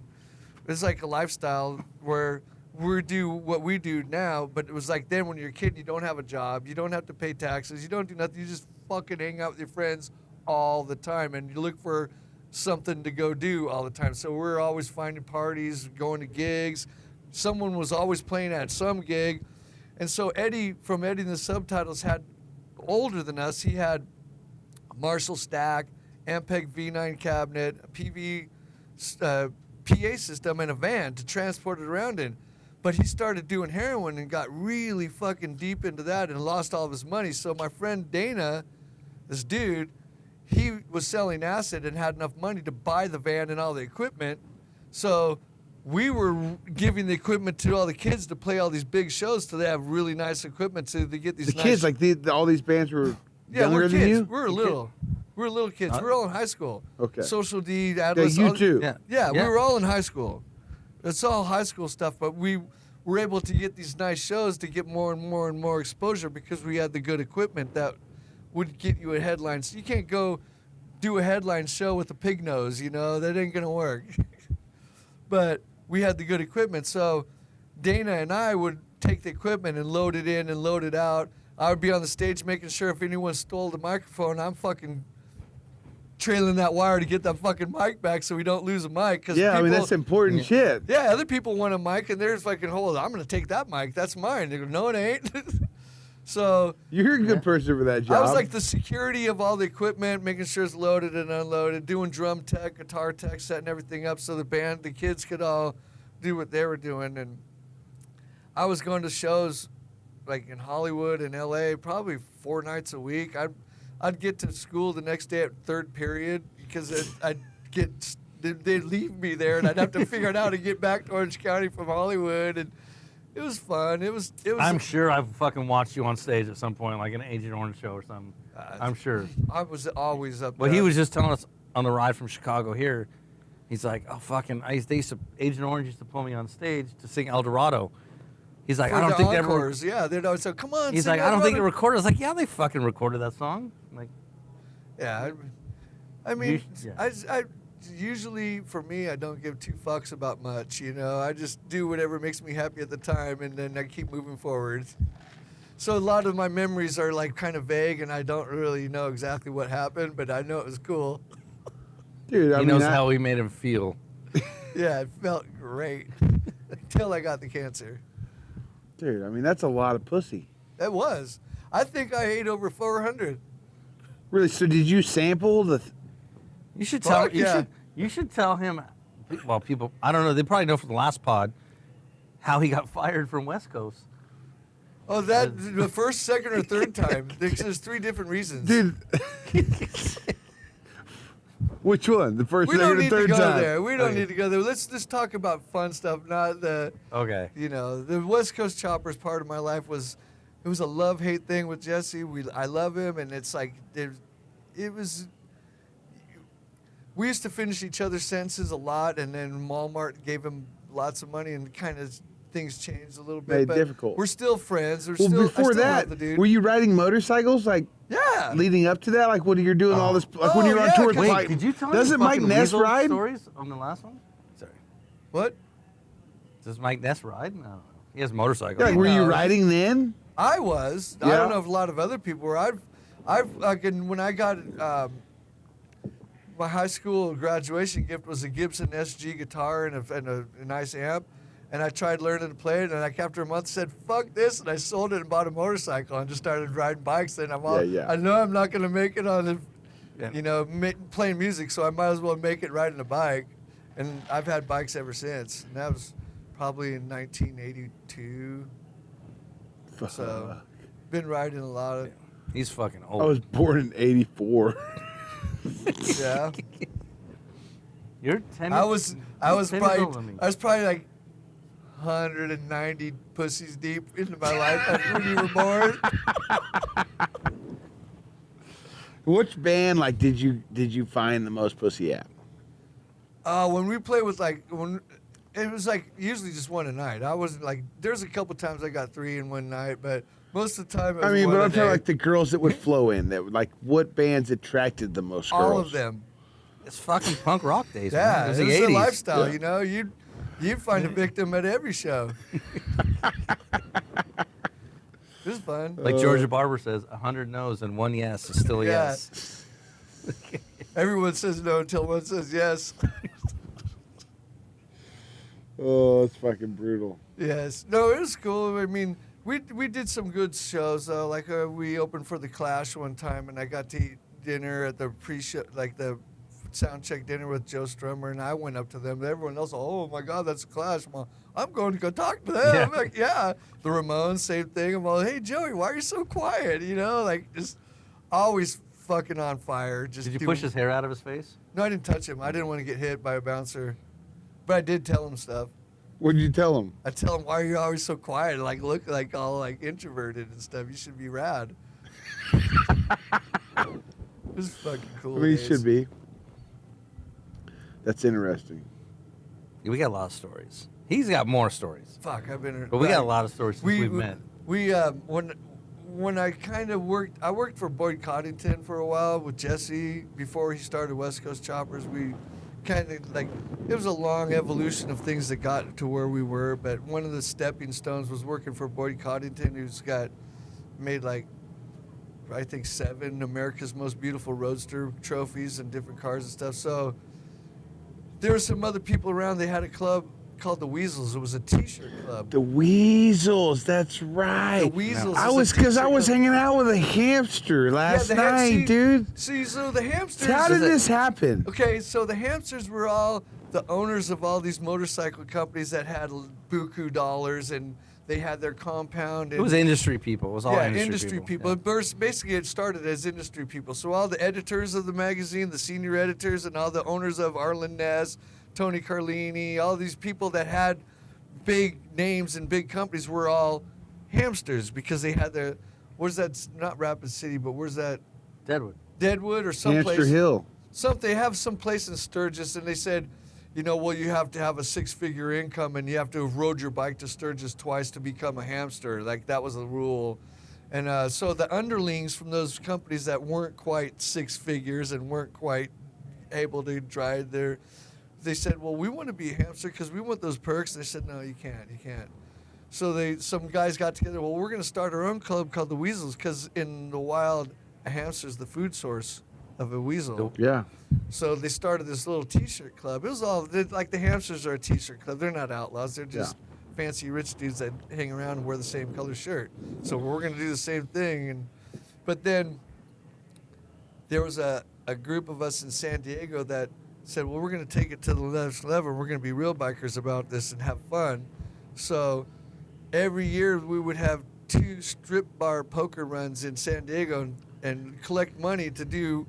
It's like a lifestyle where we do what we do now, but it was like then when you're a kid, you don't have a job, you don't have to pay taxes, you don't do nothing, you just fucking hang out with your friends all the time, and you look for something to go do all the time. So we're always finding parties, going to gigs. Someone was always playing at some gig, and so Eddie from Eddie and the Subtitles had older than us. He had a Marshall Stack, Ampeg V9 cabinet, a PV. PA system and a van to transport it around in. But he started doing heroin and got really fucking deep into that and lost all of his money. So my friend Dana, this dude, he was selling acid and had enough money to buy the van and all the equipment. So we were giving the equipment to all the kids to play all these big shows so they have really nice equipment so they get these nice... kids, like all these bands were younger we're than kids. you? We're little. We're little kids. We're all in high school. Okay. Social D, Atlas. Yeah, you too. Yeah, we were all in high school. It's all high school stuff, but we were able to get these nice shows to get more and more and more exposure because we had the good equipment that would get you a headline. So you can't go do a headline show with a pig nose, you know, that ain't gonna work. But we had the good equipment, so Dana and I would take the equipment and load it in and load it out. I would be on the stage making sure if anyone stole the microphone, I'm fucking trailing that wire to get that fucking mic back so we don't lose a mic. Cause I mean, that's important shit. Yeah, other people want a mic and they're fucking, hold on, I'm going to take that mic. That's mine. They go, no, it ain't. So you're a good person for that job. I was like the security of all the equipment, making sure it's loaded and unloaded, doing drum tech, guitar tech, setting everything up so the kids could all do what they were doing. And I was going to shows like in Hollywood and LA probably 4 nights a week. I'd get to school the next day at third period because they'd leave me there and I'd have to figure out how to get back to Orange County from Hollywood, and it was fun. It was. I'm sure I've fucking watched you on stage at some point, like an Agent Orange show or something. I'm sure. I was always up there. Well, he was just telling us on the ride from Chicago here. He's like, oh fucking, Agent Orange used to pull me on stage to sing El Dorado. He's like, I don't think they ever. Yeah, they'd always say, come on. He's like, I don't think they recorded. I was like, yeah, they fucking recorded that song. Like, yeah, I mean, I usually for me, I don't give 2 fucks about much. You know, I just do whatever makes me happy at the time, and then I keep moving forward. So a lot of my memories are like kind of vague, and I don't really know exactly what happened, but I know it was cool. Dude, he knows how we made him feel. Yeah, it felt great until I got the cancer. Dude, I mean, that's a lot of pussy. It was. I think I ate over 400. Really? So did you sample the... You should tell. You should tell him. Well, people, I don't know. They probably know from the last pod how he got fired from West Coast. Oh, the first, second, or third time. There's 3 different reasons. Dude. Which one? The first, second, or third time? We don't need to go there. We don't need to go there. Let's just talk about fun stuff, not the. Okay. You know, the West Coast Choppers part of my life was a love-hate thing with Jesse. I love him, and it's like it was. We used to finish each other's sentences a lot, and then Walmart gave him lots of money, and kind of things changed a little bit. Made but difficult. We're still friends. Before that, were you riding motorcycles Yeah. leading up to that? Like when you're doing all this, like when you're on tour. Wait, did you tell me doesn't Mike Ness ride? Stories on the last one? Sorry. What? Does Mike Ness ride? No, I don't know. He has a motorcycle. Yeah, like, were you riding then? I was. I don't know if a lot of other people were. When I got my high school graduation gift was a Gibson SG guitar and a nice amp, and I tried learning to play it, and after a month said, fuck this, and I sold it and bought a motorcycle and just started riding bikes, and I know I'm not going to make it on playing music, so I might as well make it riding a bike, and I've had bikes ever since, and that was probably in 1982, so been riding a lot of. He's fucking old. I was born in '84. Yeah. You're 10. I was probably like 190 pussies deep into my life when you were born. Which band did you find the most pussy at? When we played with when it was usually just one a night. I wasn't there's a couple times I got 3 in one night, but Most of the time, it was I mean, one but a I'm talking day. like the girls that would flow in. That would, like, what bands attracted the most girls? All of them. It's fucking punk rock days, man. Yeah, It was it the was a 80s. lifestyle. Yeah. You know, you'd find a victim at every show. It was fun. Like Georgia Barber says, 100 no's and 1 yes is still a Yeah. yes. Everyone says no until one says yes. Oh, it's fucking brutal. Yes. No, it was cool. I mean, we did some good shows though. Like we opened for the Clash one time, and I got to eat dinner at the pre-show, like the sound check dinner with Joe Strummer, and I went up to them. Everyone else, oh my God, that's Clash. I'm going to go talk to them. Yeah. I'm like, yeah. The Ramones, same thing. I'm all, hey Joey, why are you so quiet? You know, like just always fucking on fire. Just Did you doing- push his hair out of his face? No, I didn't touch him. I didn't want to get hit by a bouncer, but I did tell him stuff. What did you tell them? I tell him, why are you always so quiet? Like, look like all like introverted and stuff. You should be rad. It was fucking cool. I mean, you days. should be. That's interesting. Yeah, we got a lot of stories. He's got more stories. Fuck, I've been. But we got a lot of stories since we've met. When I kind of worked, I worked for Boyd Coddington for a while with Jesse before he started West Coast Choppers. We kind of like, it was a long evolution of things that got to where we were. But one of the stepping stones was working for Boyd Coddington, who's made like, I think 7 America's Most Beautiful Roadster trophies and different cars and stuff. So there were some other people around. They had a club called the Weasels. It was a T-shirt club. The Weasels, that's right. The Weasels. I is a was because I t-shirt was club. hanging out with a hamster last the night, dude. See, so the hamsters. How did this happen? Okay, so the hamsters were all the owners of all these motorcycle companies that had buku dollars, and they had their compound. And, It was industry people. It was all industry people. Yeah. It basically, it started as industry people. So all the editors of the magazine, the senior editors, and all the owners of Arlen Ness, Tony Carlini, all these people that had big names and big companies were all hamsters because they had their, where's that, not Rapid City, but where's that, Deadwood or someplace. Hamster Hill. They have some place in Sturgis, and they said, you know, well, you have to have a 6-figure income, and you have to have rode your bike to Sturgis twice to become a hamster. Like, that was the rule. And so the underlings from those companies that weren't quite 6 figures and weren't quite able to drive they said, well, we want to be a hamster because we want those perks. And they said, no, you can't. So some guys got together, well, we're going to start our own club called the Weasels because in the wild, a hamster's the food source of a weasel. Yeah. So they started this little T-shirt club. It was all like the hamsters are a T-shirt club. They're not outlaws. They're just fancy rich dudes that hang around and wear the same color shirt. So we're going to do the same thing. But then there was a group of us in San Diego that said, well, we're going to take it to the next level. We're going to be real bikers about this and have fun. So every year we would have 2 strip bar poker runs in San Diego and collect money to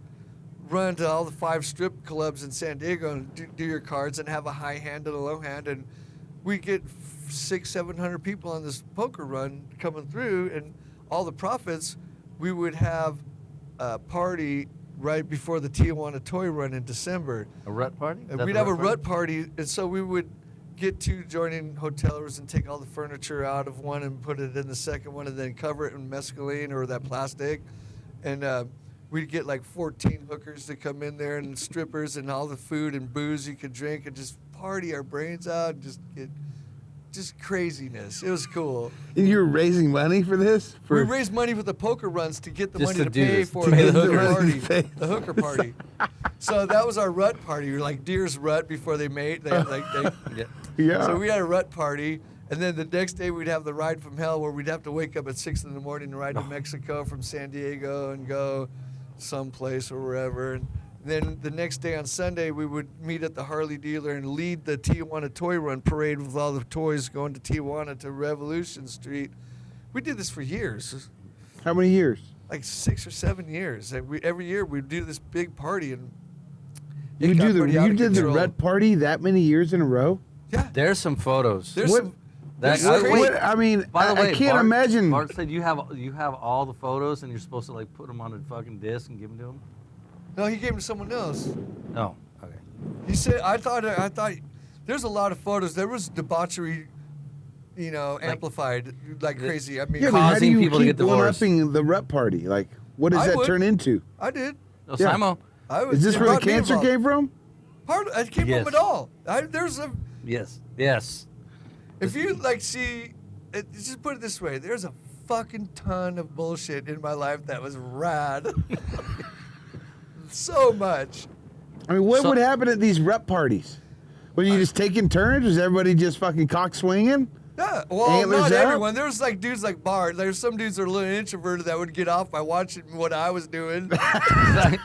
run to all the 5 strip clubs in San Diego and do your cards and have a high hand and a low hand. And we get 600-700 people on this poker run coming through, and all the profits, we would have a party right before the Tijuana Toy Run in December. A rut party? And we'd have a rut party, and so we would get 2 adjoining hotelers and take all the furniture out of one and put it in the second one and then cover it in mescaline or that plastic. And we'd get like 14 hookers to come in there and strippers and all the food and booze you could drink and just party our brains out and just get just craziness. It was cool. And you were raising money for this? We raised money with the poker runs to get the Just money to to do pay this, for to the pay the hooker hookers. party. Pay. The hooker party. So that was our rut party. We were like deer's rut before they mate. Yeah. Yeah. So we had a rut party, and then the next day we'd have the ride from hell where we'd have to wake up at 6 in the morning and ride to Mexico from San Diego and go someplace or wherever. And then the next day on Sunday we would meet at the Harley dealer and lead the Tijuana Toy Run parade with all the toys going to Tijuana to Revolution Street. We did this for years. How many years? Like 6 or 7 years. And every year we'd do this big party, and it You got pretty out you of did the control. rut party that many years in a row? Yeah. There's some photos. There's What- some. That- there's I- crazy- I mean, By the way, I can't Bart, imagine. Bart said you have all the photos and you're supposed to like put them on a fucking disc and give them to him. No, he gave them to someone else. Oh, okay. He said, I thought there's a lot of photos. There was debauchery amplified like crazy. I mean, Yeah, but how do causing you people to keep get divorced. one-upping the rep party? Like, what does I that would. turn into? I did. No, Yeah. Simo. I was. Is this it where the brought me cancer involved. came from? It came Yes. from it all. There's a. Yes. Yes. If you just put it this way, there's a fucking ton of bullshit in my life that was rad. So much. I mean, what So- would happen at these rep parties? Were you just taking turns? Was everybody just fucking cock swinging? Yeah, well, Antlers not out? everyone. There's like dudes like Bart. There's some dudes that are a little introverted that would get off by watching what I was doing. I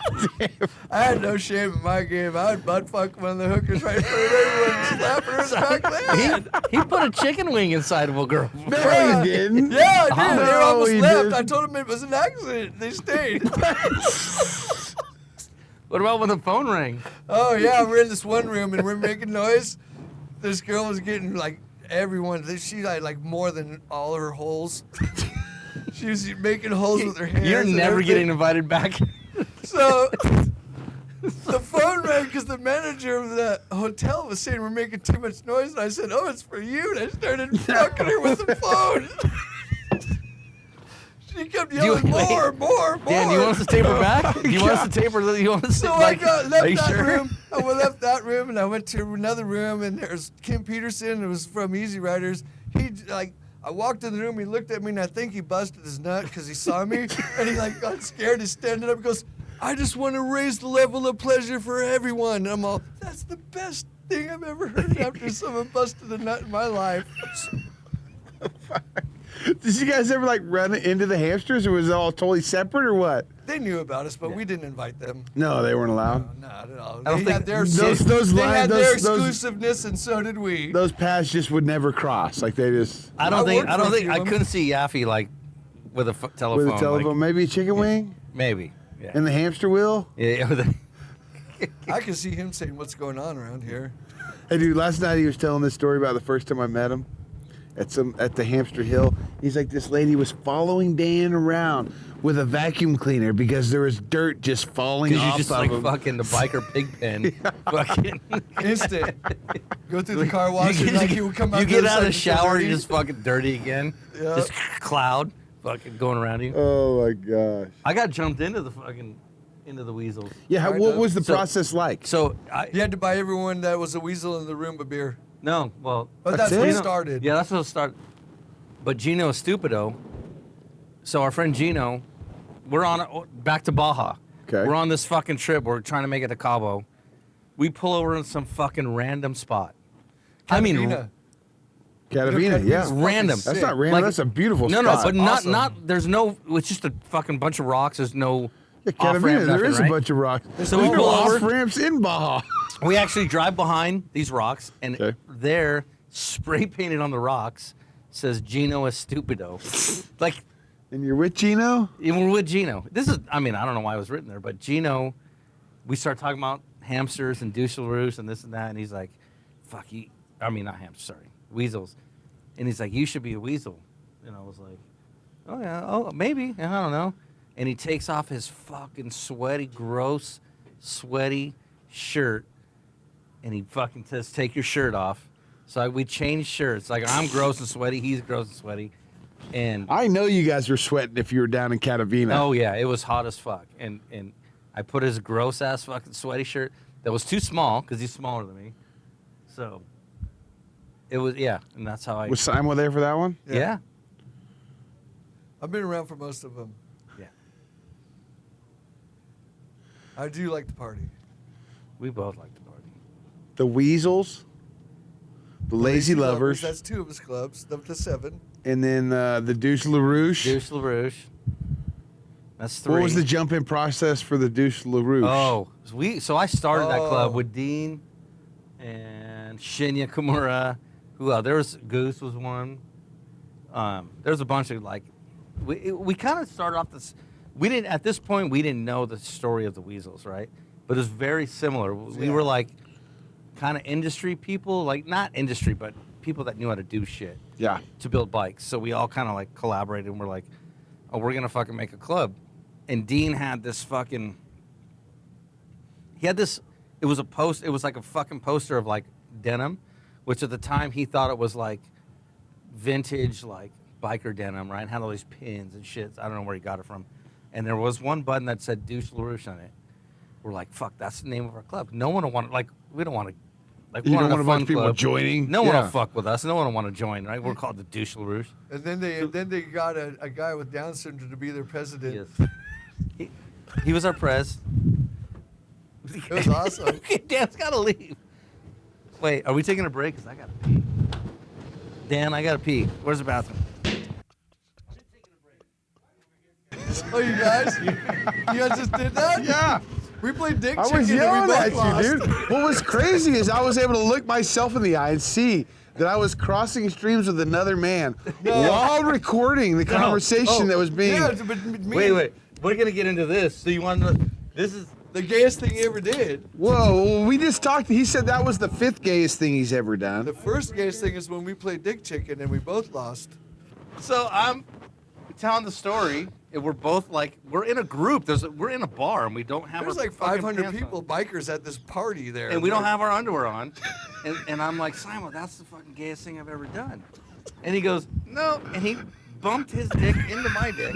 had no shame in my game. I would butt fuck one of the hookers right in front of everyone, slapping her in the back of the head. he put a chicken wing inside of a girl. No, he didn't. Yeah, I did. They No, almost he left. didn't. I told them it was an accident. They stayed. What about when the phone rang? Oh yeah, we're in this one room and we're making noise. This girl was getting like everyone. She had like more than all her holes. She was making holes with her hands. You're and never everything. getting invited back. So the phone rang because the manager of the hotel was saying we're making too much noise, and I said, "Oh, it's for you." And I started fucking her with the phone. She kept yelling, more. Dan, do you want us to taper back? Do you want us to taper? You want us to So like? I are left you that sure? room. I left that room and I went to another room, and there's Kim Peterson, who was from Easy Riders. I walked in the room, he looked at me, and I think he busted his nut because he saw me, and he like got scared. He's standing up and goes, "I just want to raise the level of pleasure for everyone." And I'm all, that's the best thing I've ever heard after someone busted a nut in my life. Did you guys ever like run into the hamsters, or was it all totally separate, or what? They knew about us, but we didn't invite them. No, they weren't allowed. No, not at all. I don't They had think their those they had lines- their those- exclusiveness, and so did we. Those paths just would never cross. Like they just I don't think. worked I don't for a think. few I of them. couldn't see Yaffe like with a telephone. with a telephone, Like, maybe a chicken wing maybe. Yeah. and the hamster wheel. Yeah. With a, I can see him saying, "What's going on around here?" Hey, dude, last night he was telling this story about the first time I met him at the Hamster Hill. He's like, this lady was following Dan around with a vacuum cleaner because there was dirt just falling Because you off just of like him. fucking the biker pig pen. Fucking. Instant. Go through the car wash You and get- like he would come out. You the get other out side of the and feel shower, dirty. you're just fucking dirty again. Yeah. Just cloud fucking going around you. Oh my gosh. I got jumped into the Weasels. Yeah, Kind what of. was the So- process like? So You had to buy everyone that was a weasel in the room a beer. no, well, But That's that's what it? it started. yeah, that's what it started. But Gino is stupido. So our friend Gino, we're on back to Baja. Okay. We're on this fucking trip. We're trying to make it to Cabo. We pull over in some fucking random spot. I mean, Catavina. Catavina, yeah. fucking random. That's sick. not random. Like- that's a beautiful no, spot. no, but not Awesome. not. There's no. It's just a fucking bunch of rocks. There's no. Yeah, off-ramp, Catavina, there nothing, is right? a bunch of rocks. So we There are pull over. off ramps in Baja. We actually drive behind these rocks, and Okay. there, spray painted on the rocks, says Gino es stupido. Like, And you're with Gino? and we're with Gino. This is, I mean, I don't know why it was written there, but Gino, we start talking about hamsters and doucheroos and this and that, and he's like, fuck you. I mean, not hamsters, sorry, weasels. And he's like, you should be a weasel. And I was like, oh, yeah, oh, maybe. I don't know. And he takes off his fucking sweaty, gross, sweaty shirt, and he fucking says, take your shirt off. So we changed shirts. Like, I'm gross and sweaty, he's gross and sweaty. And I know you guys were sweating if you were down in Catavina. oh yeah, it was hot as fuck. And I put his gross ass fucking sweaty shirt that was too small because he's smaller than me. So it was, yeah, and that's how I. Was Simo there for that one? Yeah. I've been around for most of them. Yeah. I do like the party. We both like the party. The Weasels, the Lazy Lovers, That's two of his clubs. The seven. and then the Douche LaRouche. Douche LaRouche. That's three. What was the jump-in process for the Douche LaRouche? Oh, so I started that Oh. club with Dean and Shinya Kimura. Who else? There was Goose was one. There's a bunch of like, we kind of started off this. We didn't at this point we didn't know the story of the Weasels, right? But it's very similar. We were like kind of industry people, like not industry, but people that knew how to do shit Yeah. to build bikes. So we all kind of like collaborated and we're like, oh, we're gonna fucking make a club. And Dean had this fucking. He had this. It was a post. It was like a fucking poster of like denim, which at the time he thought it was like vintage like biker denim, right? Had all these pins and shit. I don't know where he got it from. And there was one button that said Douche LaRouche on it. We're like, fuck, that's the name of our club. No one will want like we don't want to like You we're don't in want a bunch fun of people club. joining? No one Yeah. will fuck with us. No one will want to join, right? We're called the Douche LaRouche. And then they got a guy with Down syndrome to be their president. Yes. He was our prez. It was awesome. Okay, Dan's gotta leave. Wait, are we taking a break? Cause I gotta pee. Dan, I gotta pee. Where's the bathroom? Oh, you guys just did that? Yeah. We played Dick I Chicken was and we yelling both at lost. you, dude. What was crazy is I was able to look myself in the eye and see that I was crossing streams with another man while recording the conversation that was being. Yeah, but me, Wait. We're gonna get into this. So you want to? This is. the gayest thing he ever did. Whoa, we just talked. He said that was the 5th gayest thing he's ever done. The first gayest thing is when we played Dick Chicken and we both lost. So I'm telling the story, and we're both like, we're in a group. We're in a bar, and we don't have. There's our like fucking 500 pants people, on. bikers at this party there. And we don't have our underwear on. And I'm like, Simon, that's the fucking gayest thing I've ever done. And he goes, no. And he bumped his dick into my dick.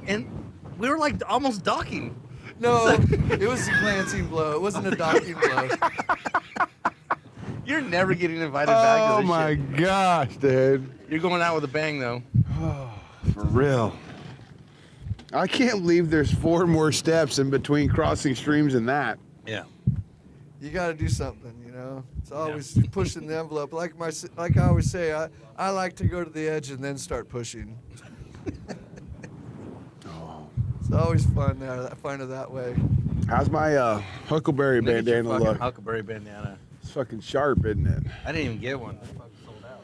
And we were like almost docking. No, it was a glancing blow. It wasn't a docking blow. You're never getting invited back to Oh this my shit. gosh, dude. You're going out with a bang, though. For real. I can't believe there's 4 more steps in between crossing streams and that. Yeah. You got to do something, you know. It's always pushing the envelope. Like I always say, I like to go to the edge and then start pushing. It's always fun. I find it that way. How's my Huckleberry Look at your bandana fucking look? Huckleberry bandana. It's fucking sharp, isn't it? I didn't even get one. They fucking sold out.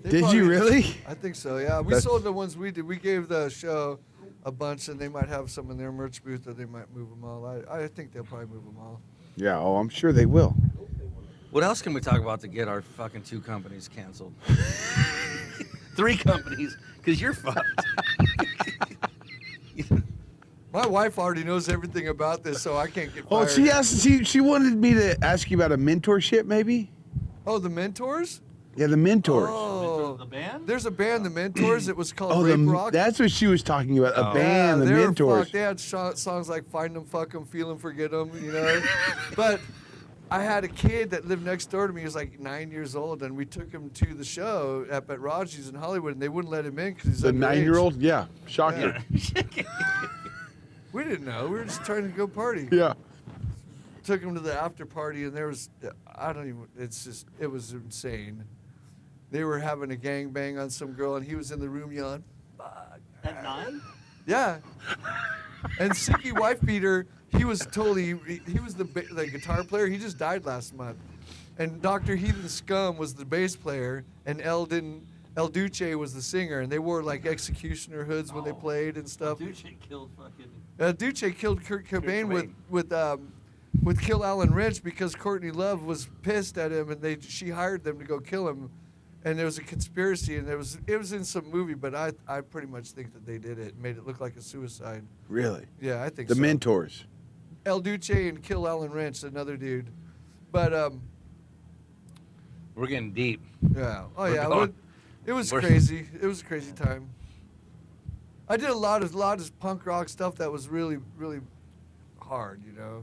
They Did probably- you really? I think so. Yeah, we That's- sold the ones we did. We gave the show a bunch, and they might have some in their merch booth, or they might move them all. I think they'll probably move them all. Yeah, oh, I'm sure they will. What else can we talk about to get our fucking 2 companies canceled? 3 companies, because you're fucked. My wife already knows everything about this, so I can't get Oh, fired. she wanted me to ask you about a mentorship, maybe? Oh, the Mentors? Yeah, the mentors. Oh, The band? there's a band, the Mentors. It was called Oh, Rape Rock. that's what she was talking about. A Oh. band, the they were mentors. fucked. They had songs like "Find 'Em, Fuck 'Em, Feel 'Em, Forget 'Em," you know. But I had a kid that lived next door to me. He was like 9 years old, and we took him to the show up at Raji's in Hollywood, and they wouldn't let him in because he's The underage. 9-year-old? Yeah, shocker. We didn't know. We were just trying to go party. Yeah. Took him to the after party, and there was, I don't even, it was insane. They were having a gangbang on some girl, and he was in the room yelling, "Fuck." At 9? Yeah. And Sicky Wife Beater, he was totally, he was the guitar player. He just died last month. And Dr. Heathen Scum was the bass player, and El Duce was the singer, and they wore like executioner hoods when they played and stuff. Dude, she killed fucking. Duce killed Kurt Cobain Cobain. with Kill Alan Rich because Courtney Love was pissed at him, and she hired them to go kill him, and there was a conspiracy, and it was in some movie, but I pretty much think that they did it, made it look like a suicide. Really? Yeah, I think The so. mentors. El Duce and Kill Alan Rich, another dude, but We're getting deep. yeah, oh We're yeah, going- it was we're- crazy. It was a crazy time. I did a lot of punk rock stuff that was really, really hard, you know.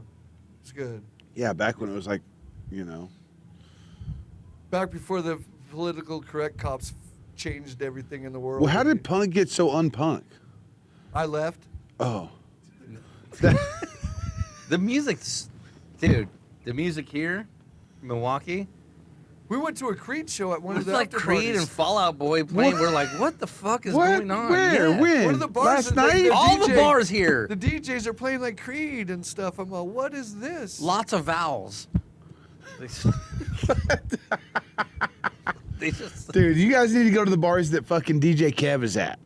It's good. Yeah, back when it was like, you know. Back before the political correct cops changed everything in the world. Well, how did punk get so unpunk? I left? Oh. The music's. Dude, the music here, Milwaukee. We went to a Creed show at one of It's the like after Creed parties. and Fall Out Boy playing. What? We're like, what the fuck is What? going on? Where? Yeah. When? One of the bars Last is the- night? the All the DJ bars here. The DJs are playing like Creed and stuff. I'm like, what is this? Lots of vowels. They just. Dude, you guys need to go to the bars that fucking DJ Kev is at.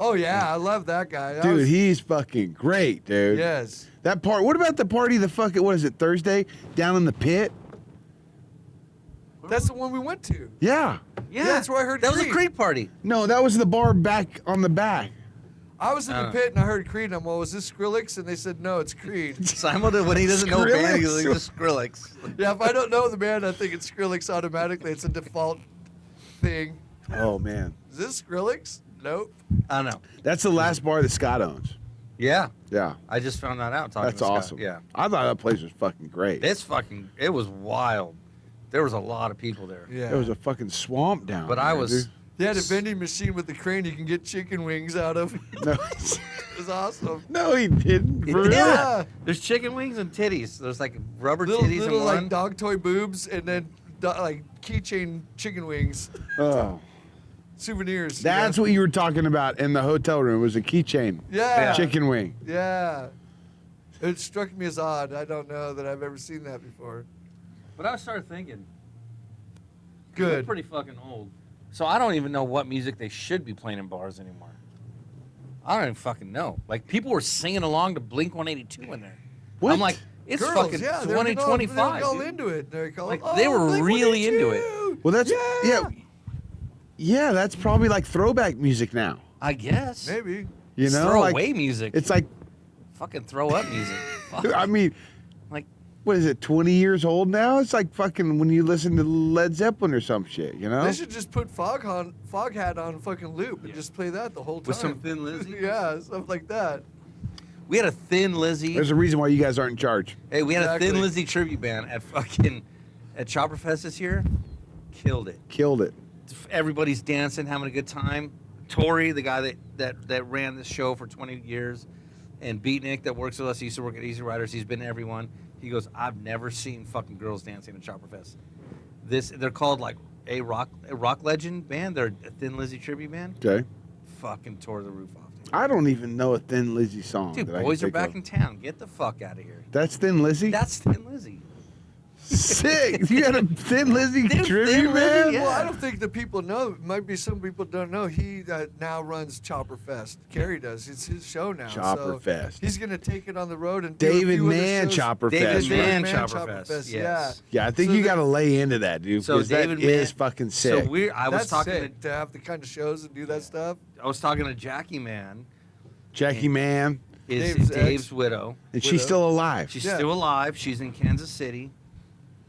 Oh yeah, I love that guy. That Dude, was- he's fucking great, dude. yes. That part. What about the party? The fucking what is it? Thursday down in the pit. That's the one we went to. Yeah. Yeah, that's where I heard that was a Creed. Creed party. No, that was the bar back on the back. I was in the Oh. pit and I heard Creed. And I'm, well, was this Skrillex? And they said, no, it's Creed. Simon, when he doesn't know a band, he's like, Skrillex. just Skrillex. Yeah, if I don't know the band, I think it's Skrillex automatically. It's a default thing. Oh man, Is this Skrillex? Nope. I don't know. that's the last bar that Scott owns. Yeah, Yeah, I just found that out. Talking that's to Scott. awesome. Yeah, I thought that place was fucking great. it was wild. There was a lot of people there. Yeah. There was a fucking swamp down But there. I was. dude. They had a vending machine with the crane you can get chicken wings out of. No, It was awesome. no, he didn't. For real? Yeah. There's chicken wings and titties. There's like rubber Little, titties little in like one. dog toy boobs and then like keychain chicken wings. Oh, Souvenirs. that's what you were talking about in the hotel room. Was a keychain, Yeah. chicken wing. Yeah. It struck me as odd. I don't know that I've ever seen that before. But I started thinking. Good. They're pretty fucking old. So I don't even know what music they should be playing in bars anymore. I don't even fucking know. Like people were singing along to Blink 182 in there. What? I'm like, it's Girls, fucking yeah, they're 2025. all dude. into it. They're Like, they were really into it. Well, that's yeah. That's probably like throwback music now. I guess. Maybe. You It's know, throwaway like music. it's like fucking throw up music. Fuck. I mean, Like, what is it? 20 years old now? It's like fucking when you listen to Led Zeppelin or some shit. You know? They should just put Fog Hat on fucking loop and just play that the whole time. with some Thin Lizzy. Yeah, stuff like that. We had a Thin Lizzy. There's a reason why you guys aren't in charge. Hey, we had a Thin Exactly. Lizzy tribute band at Chopper Fest this year. Killed it. Killed it. Everybody's dancing, having a good time. Tori, the guy that ran this show for 20 years, and Beatnik that works with us, he used to work at Easy Riders. He's been to everyone. He goes, I've never seen fucking girls dancing at Chopper Fest. They're called like a rock legend band. They're a Thin Lizzy tribute band. Okay. Fucking tore the roof off. Dude, I don't even know a Thin Lizzy song. Dude that I can boys are think back of. in town. Get the fuck out of here. That's Thin Lizzy? That's Thin Lizzy. Sick. You got a Thin Lizzy Dude, tribute, Thin Lizzy, man? yeah. Well, I don't think the people know. Might be some people don't know. He now runs Chopper Fest. Cary does. It's his show now. Chopper so Fest. He's gonna take it on the road and do a David few other Mann shows. Chopper David Fest. Mann right? Chopper Fest, yes. Yeah, I think So you the- got to lay into that, dude. So because David that is Mann- fucking sick. So I was That's talking sick to have the kind of shows and do that stuff. I was talking to Jackie Man, Jackie Mann, is Dave's Dave's ex. widow. and she's Widow. still alive. She's Yeah. still alive. She's in Kansas City.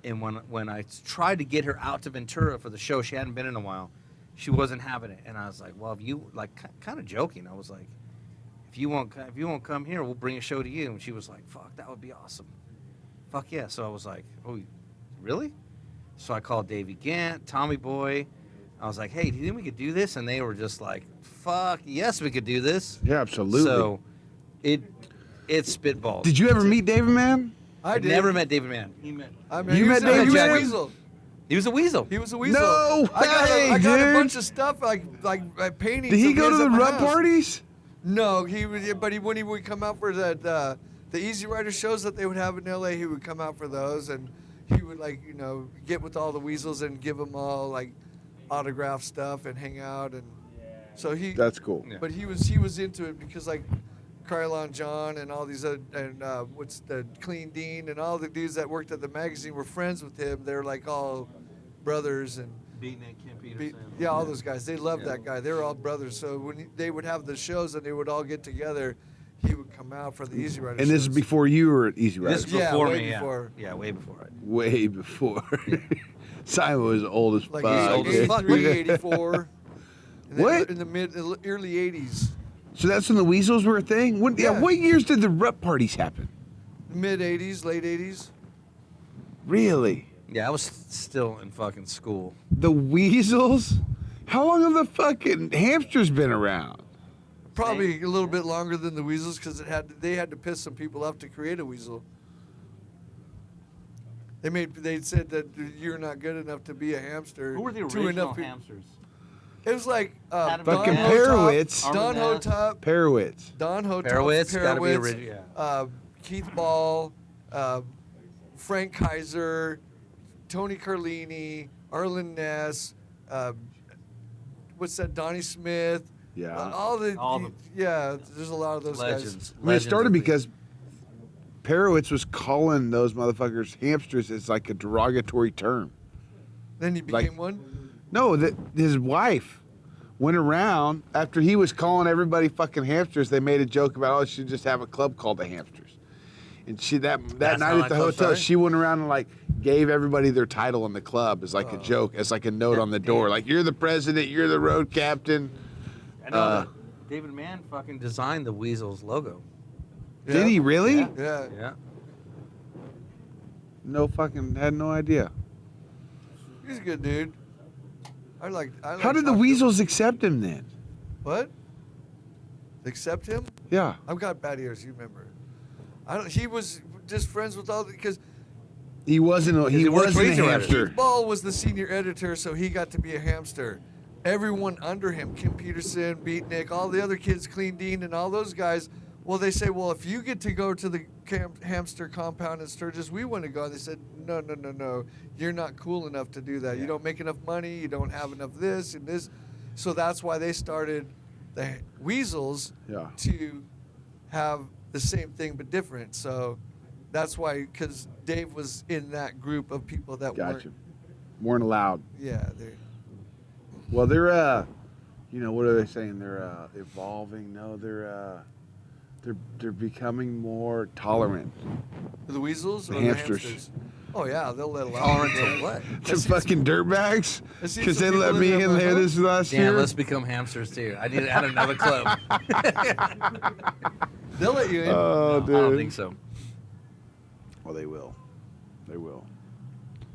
And when I tried to get her out to Ventura for the show, she hadn't been in a while. She wasn't having it, and I was like, "Well, if you like, kind of joking, I was like, if you won't come here, we'll bring a show to you." And she was like, "Fuck, that would be awesome." Fuck yeah! So I was like, "Oh, really?" So I called Davey Gant, Tommy Boy. I was like, "Hey, do you think we could do this?" And they were just like, "Fuck yes, we could do this." Yeah, absolutely. So it's spitball. Did you ever meet David Mann? I I've did. never met David Mann. He met. I mean, You he met was a David Mann? Weasel. He was a weasel. He was a weasel. No I got way, I got a dude. bunch of stuff like paintings. Did he of go to his the at my rub house. parties? No, when he would come out for that the Easy Rider shows that they would have in LA, he would come out for those, and he would get with all the Weasels and give them all like autograph stuff and hang out, and so he. That's cool. Yeah. But he was into it because like Krylon John and all these other, and what's the Clean Dean and all the dudes that worked at the magazine were friends with him. They're like all brothers and. Beatnik, Kim Yeah, all those guys. They loved that guy. They were all brothers. So when they would have the shows and they would all get together, he would come out for the Easy Rider And this is shows. before you were at Easy This Riders. is Yeah, before way me. before. Yeah, way before it. Way before. Simon was old as Like fuck. old as fuck. 83, 84. And then What? In the early 80s. So that's when the Weasels were a thing? Yeah. What years did the rep parties happen? Mid 80s, late 80s. Really? Yeah, I was still in fucking school. The Weasels? How long have the fucking hamsters been around? Probably a little bit longer than the Weasels because they had to piss some people off to create a weasel. They said that you're not good enough to be a hamster. Who were the to original enough hamsters? It was like Fucking Don Perowitz. Hotop, Don Armand Hotop, Perowitz. Don Hotop, Perowitz, gotta be Perowitz, original, yeah. Keith Ball, Frank Kaiser, Tony Carlini, Arlen Ness, what's that? Donnie Smith. Yeah. All the yeah. There's a lot of those guys. Legends. I mean, it started of the- because Perowitz was calling those motherfuckers hamsters as like a derogatory term. Then he Like- became one. No, that his wife went around after he was calling everybody fucking hamsters. They made a joke about, oh, you should just have a club called the Hamsters. And she that That's night how at the that club hotel, started? she went around and like gave everybody their title in the club as like a joke, as like a note on the door, like you're the president, you're the road captain. I know that David Mann fucking designed the Weasels logo. Did he really? Yeah. Yeah. Yeah. No fucking had no idea. He's a good dude. I like How did the talking to Weasels accept him then? him. What? Accept him? Yeah. I've got bad ears. You remember? He was just friends with all because He wasn't. He he worked wasn't a for Weasel hamster. Ball was the senior editor, so he got to be a hamster. Everyone under him, Kim Peterson, Beatnik, all the other kids, Clean Dean, and all those guys. Well, they say, well, if you get to go to the hamster compound in Sturgis, we want to go. And they said, no, you're not cool enough to do that. Yeah. You don't make enough money. You don't have enough this and this. So that's why they started the Weasels Yeah. to have the same thing but different. So that's why, because Dave was in that group of people that Gotcha. Weren't allowed. Yeah, they. Well, they're you know, what are they saying? They're evolving. No, they're becoming more tolerant. The Weasels The or hamsters. the hamsters? Oh yeah, they'll let alone. Tolerant to what? To fucking dirtbags? I see Because some they people let in me there, in like, there huh? this last Damn, year. let's become hamsters too. I need to add another club. They'll let you in. Oh, No, dude. I don't think so. Well, they will. They will.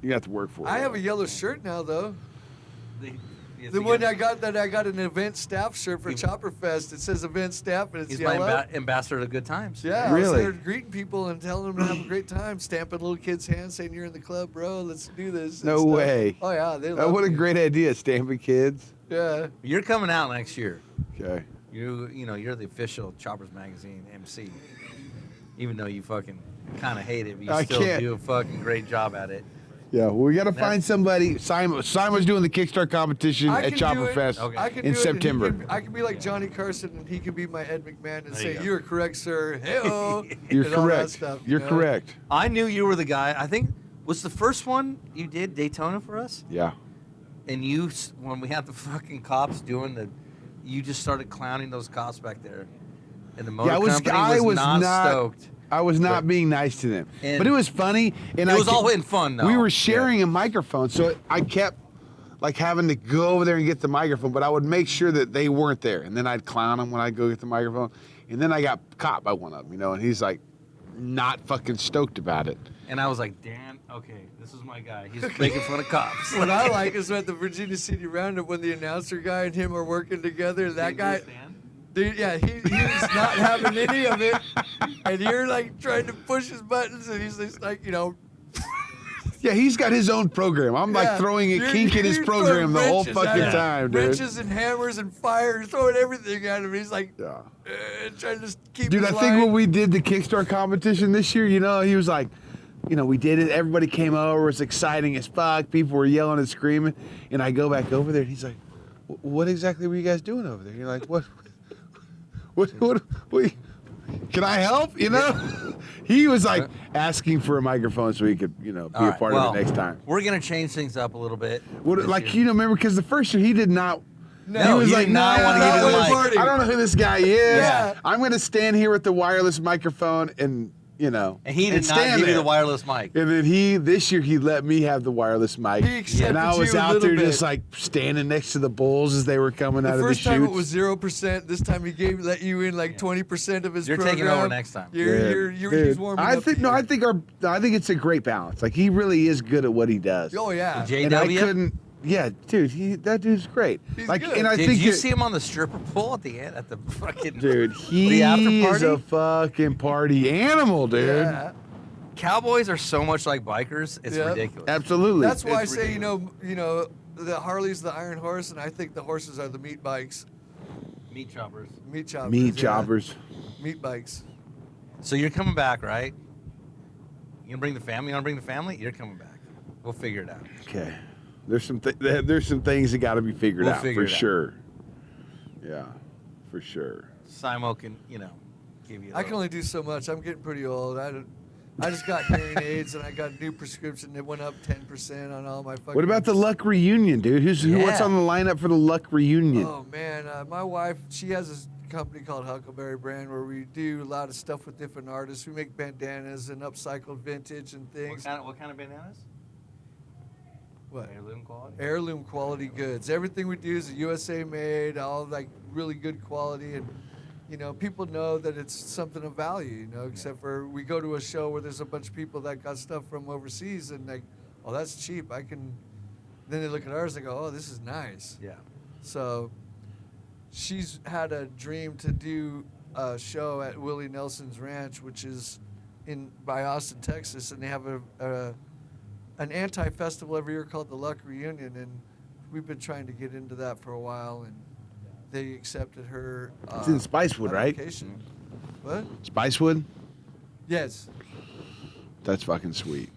You have to work for it. I have a yellow shirt now though. Yes, The he one gets- I got an event staff shirt for He- Chopper Fest. It says event staff and it's He's my yellow. ambassador to good times. Yeah, I was Really? there greeting people and telling them to have a great time, stamping little kids' hands, saying you're in the club, bro. Let's do this. and No stuff. way. Oh yeah, they Oh, love what a me. great idea, stamping kids. Yeah. You're coming out next year. Okay. You know, you're the official Choppers Magazine MC. Even though you fucking kind of hate it, but you I still can't. do a fucking great job at it. Yeah, well, we got to That- find somebody. Simon's doing the Kickstart competition I at can Chopper do it. Fest Okay. I can in do it, and he September. I can be like Johnny Carson, and he can be my Ed McMahon and There you say, go. "You're correct, sir." Hey-o, You're and all that correct. stuff, you You're know? correct. I knew you were the guy. I think was the first one you did Daytona for us, Yeah. and you when we had the fucking cops doing you just started clowning those cops back there, and the motor Yeah, company was not stoked. I was not But- being nice to them, And but it was funny, and It was all in fun though. We were Yeah. sharing a microphone, so I kept like having to go over there and get the microphone, but I would make sure that they weren't there, and then I'd clown them when I'd go get the microphone, and then I got caught by one of them, you know, and he's like not fucking stoked about it. And I was like, Dan, okay, this is my guy. He's making fun of cops. What I like is at the Virginia City Roundup when the announcer guy and him are working together. That guy, dude, yeah, he's not having any of it, and you're like trying to push his buttons, and he's just like, you know. Yeah, he's got his own program. I'm like yeah, throwing a you're- kink in his you're program the throwing whole wrenches at fucking him. time, dude. Wrenches and hammers and fire, you're throwing everything at him. He's like, Yeah. trying to keep. Dude, I his think line. when we did the Kickstart competition this year, you know, he was like, you know, we did it. Everybody came over. It was exciting as fuck. People were yelling and screaming. And I go back over there, and he's like, what exactly were you guys doing over there? You're like, what can I help? You know? He was like asking for a microphone so he could, you know, be All a right, part well, of it next time. We're gonna change things up a little bit. What, this like, year. you know, remember, because the first year he did not. No, he was he like, did not "Nah, wanna give you the I mic." don't know who this guy is. Yeah. I'm going to stand here with the wireless microphone and, you know. And he did not stand give you there. the wireless mic. And then this year he let me have the wireless mic. He accepted and I was you a out little there bit. just like standing next to the bulls as they were coming out The of the first time it chutes. was 0%. This time he let you in like 20% of his You're program. taking over next time. You're Dude, he's warming I up think to no, you. I think it's a great balance. Like he really is good at what he does. Oh yeah. JW. and I couldn't. Yeah, dude, that dude's great. He's like, good. and I Did think you it- see him on the stripper pole at the end at the fucking dude, he the after is party? a fucking party animal, dude. Yeah. Cowboys are so much like bikers. It's Yeah. ridiculous. Absolutely. That's why I It's say you know the Harley's the iron horse, and I think the horses are the meat bikes, Meat choppers. meat choppers. meat yeah. choppers. Meat bikes. So you're coming back, right? You gonna bring the family? You wanna bring the family? You're coming back. We'll figure it out. Okay. There's some things that got to be figured We'll out figure for it out. sure. Yeah, for sure. Simo can, give you. I can only do so much. I'm getting pretty old. I just got hearing aids, and I got a new prescription that went up 10% on all my fucking. What about the Luck reunion, dude? What's Yeah. on the lineup for the Luck reunion? Oh man, my wife, she has a company called Huckleberry Brand where we do a lot of stuff with different artists. We make bandanas and upcycled vintage and things. What kind of bananas? What? Heirloom quality? Heirloom quality goods. Everything we do is USA made, all like really good quality, and you know, people know that it's something of value, you know, except for we go to a show where there's a bunch of people that got stuff from overseas and like, oh, that's cheap. Then they look at ours and go, oh, this is nice. Yeah. So she's had a dream to do a show at Willie Nelson's Ranch, which is by Austin, Texas, and they have an anti-festival every year called the Luck Reunion, and we've been trying to get into that for a while, and they accepted her. It's in Spicewood, right? application. What? Spicewood? Yes. That's fucking sweet.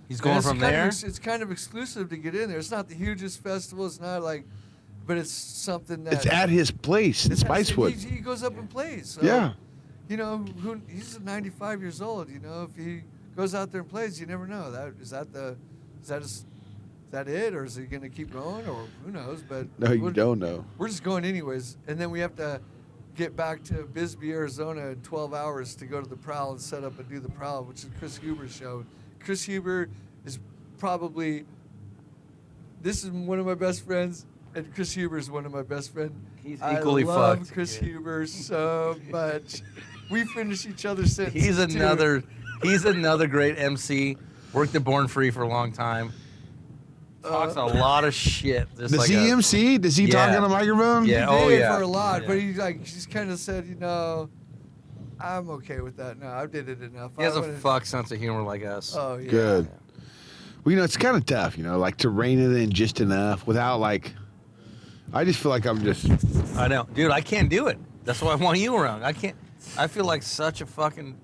He's And going it's from kind there. of it's kind of exclusive to get in there. It's not the hugest festival. It's not like, but it's something that. It's at his place in Spicewood. He goes up and plays. So, Yeah. You know, he's 95 years old. You know, if he goes out there and plays, you never know. Is that it, or is he going to keep going, or who knows? But No, you don't know. We're just going anyways, and then we have to get back to Bisbee, Arizona in 12 hours to go to the Prowl and set up and do the Prowl, which is Chris Huber's show. Chris Huber is probably, this is one of my best friends, and Chris Huber is one of my best friends. He's equally I love fucked. Chris Huber so much. We finish each other's sentences. He's another great MC. Worked at Born Free for a long time. Talks a lot of shit. Does he MC? Does he talk on a microphone? Yeah. He Oh did yeah. for a lot, Yeah. but he's kind of said, you know, I'm okay with that. No, I did it enough. He has I a wanna- fuck sense of humor like us. Oh yeah. Good. Well, you know, it's kind of tough, you know, like to rein it in just enough without like. I just feel like I'm just. I know, dude. I can't do it. That's why I want you around. I can't. I feel like such a fucking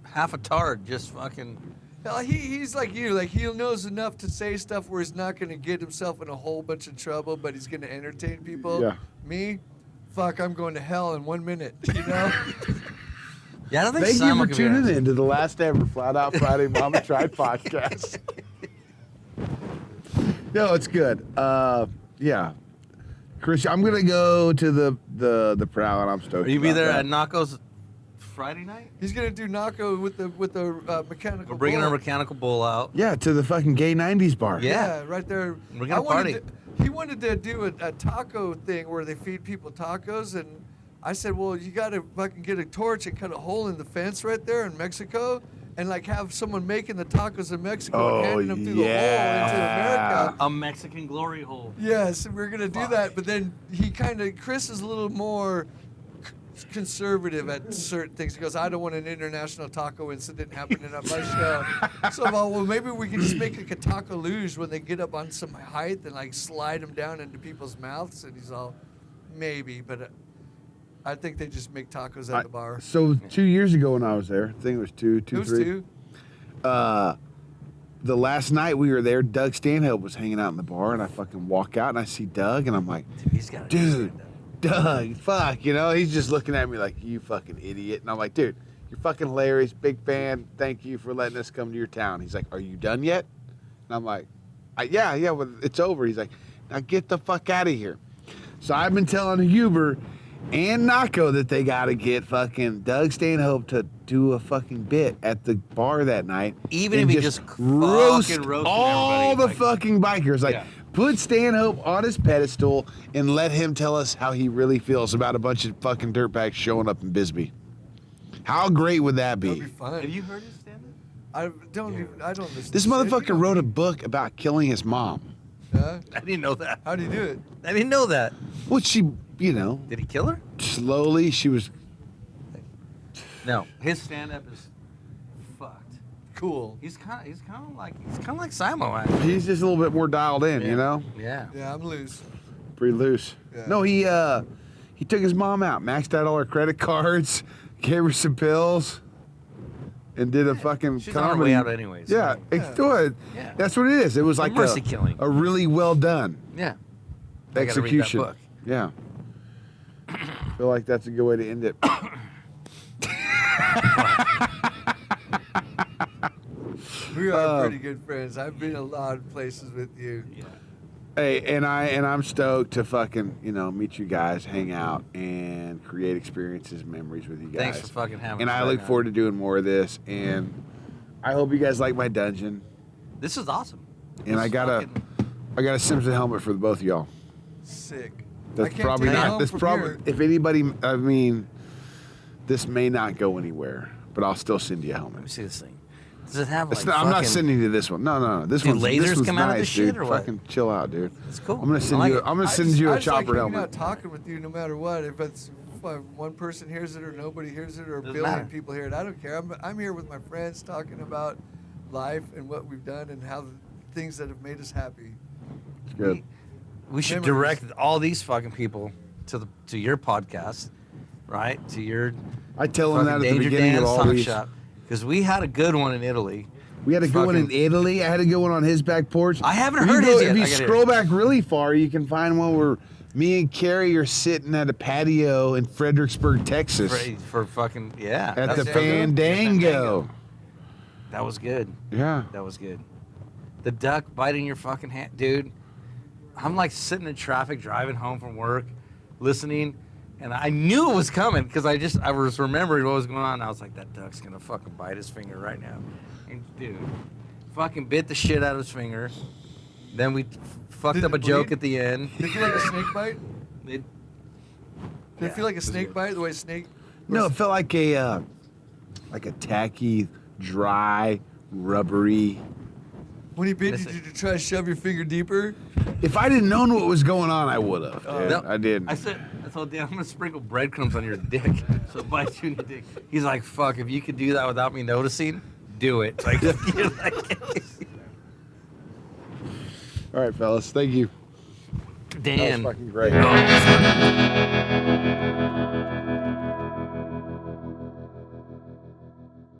half a tard. Just fucking. Hell, he's like you. Like he knows enough to say stuff where he's not going to get himself in a whole bunch of trouble, but he's going to entertain people. Yeah. Me, fuck, I'm going to hell in 1 minute. You know. Yeah, I don't think Thank you Simon for could be tuning honest. in to the last ever Flat Out Friday Mama Tried podcast. No, it's good. Yeah. Chris, I'm gonna go to the Prowl, and I'm stoked. Will you be about there that. at Naco's Friday night? He's going to do Naco with the mechanical. We're bringing bull. our mechanical bull out. Yeah, to the fucking gay '90s bar. Yeah. Right there. We're gonna party. He wanted to do a taco thing where they feed people tacos, and I said, well, you got to fucking get a torch and cut a hole in the fence right there in Mexico, and like have someone making the tacos in Mexico and handing them through the hole into America. A Mexican glory hole. Yes, we're gonna do Fuck. that, but then Chris is a little more conservative at certain things. He goes, I don't want an international taco incident happening at my show. So I thought, well, maybe we can just make like a taco luge when they get up on some height and like slide them down into people's mouths. And he's all, maybe, but I think they just make tacos at the bar. So 2 years ago when I was there, I think it was two, It was three. two. The last night we were there, Doug Stanhope was hanging out in the bar, and I fucking walk out and I see Doug, and I'm like, Dude, he's got dude, Doug, fuck, you know, he's just looking at me like, you fucking idiot. And I'm like, dude, you're fucking hilarious, big fan. Thank you for letting us come to your town. He's like, are you done yet? And I'm like, yeah, well, it's over. He's like, now get the fuck out of here. So I've been telling Huber and Naco that they got to get fucking Doug Stanhope to do a fucking bit at the bar that night. Even and if he just roast fucking roasted all everybody, the like- fucking bikers. Like, Yeah. put Stanhope on his pedestal and let him tell us how he really feels about a bunch of fucking dirtbags showing up in Bisbee. How great would that That'd be? be fun. Have you heard his stand-up? I don't listen. This to shit. motherfucker You don't wrote a need- book about killing his mom. Huh? I didn't know that. How do you do it? I didn't know that. Well, she, you know, Did he kill her? slowly she was. No. His stand-up is fucked. Cool. He's kind of like Simo, actually. He's just a little bit more dialed in, you know, Yeah. Yeah, I'm loose. pretty loose. Yeah. No, he took his mom out, maxed out all her credit cards, gave her some pills, and did a fucking She's on her comedy. way out anyways. Yeah, it's good. Yeah. That's what it is. It was like mercy killing. a really well done Yeah. I gotta read that execution. book. Yeah. I feel like that's a good way to end it. We are pretty good friends. I've been a lot of places with you. Yeah. Hey, and I'm stoked to fucking, meet you guys, hang out, and create experiences, memories with you guys. Thanks for fucking having And us. I right look now. forward to doing more of this. And I hope you guys like my dungeon. This is awesome. And This I is got a Simpson helmet for the both of y'all. Sick. I That's can't probably take it not. home That's from probably. here. If anybody, I mean, this may not go anywhere, but I'll still send you a Let me helmet. see this thing. Does it have like? I'm not fucking- sending you this one. No. This Do one's lasers this one's come nice, out of this dude. shit or what? Fucking chill out, dude. It's cool. I'm gonna send I like you. it. I'm gonna I send just- you I a just like chopper hanging helmet. out talking with you no matter what. If it's one person hears it or nobody hears it or a Doesn't billion matter. people hear it, I don't care. I'm here with my friends talking about life and what we've done and how the things that have made us happy. It's good. We should Memories. direct all these fucking people to your podcast, right? To your I tell them that at the Danger beginning of Dan's all Talk these. Shop, because we had a good one in Italy. We had a good one in Fucking- Italy. I had a good one on his back porch. I haven't If you heard go- his yet. If you I gotta hear scroll it. back really far, you can find one where me and Cary are sitting at a patio in Fredericksburg, Texas, For fucking yeah. at the that's- Fandango. That was good. Yeah. That was good. The duck biting your fucking hand, dude. I'm like sitting in traffic driving home from work, listening, and I knew it was coming because I was remembering what was going on. And I was like, that duck's gonna fucking bite his finger right now, and dude, fucking bit the shit out of his finger. Then we fucked Did up a it joke bleed? at the end. Did it feel like a snake bite? It- Did it feel like a was snake good. bite? The way snake. No, it felt like a tacky, dry, rubbery. When he bit you, Listen. did you try to shove your finger deeper? If I didn't known what was going on, I would have. No, I did. I told Dan, I'm gonna sprinkle breadcrumbs on your dick, so it bites you in your dick. He's like, "Fuck, if you could do that without me noticing, do it." Like, you're like All right, fellas. Thank you. Dan. That was fucking great. Oh,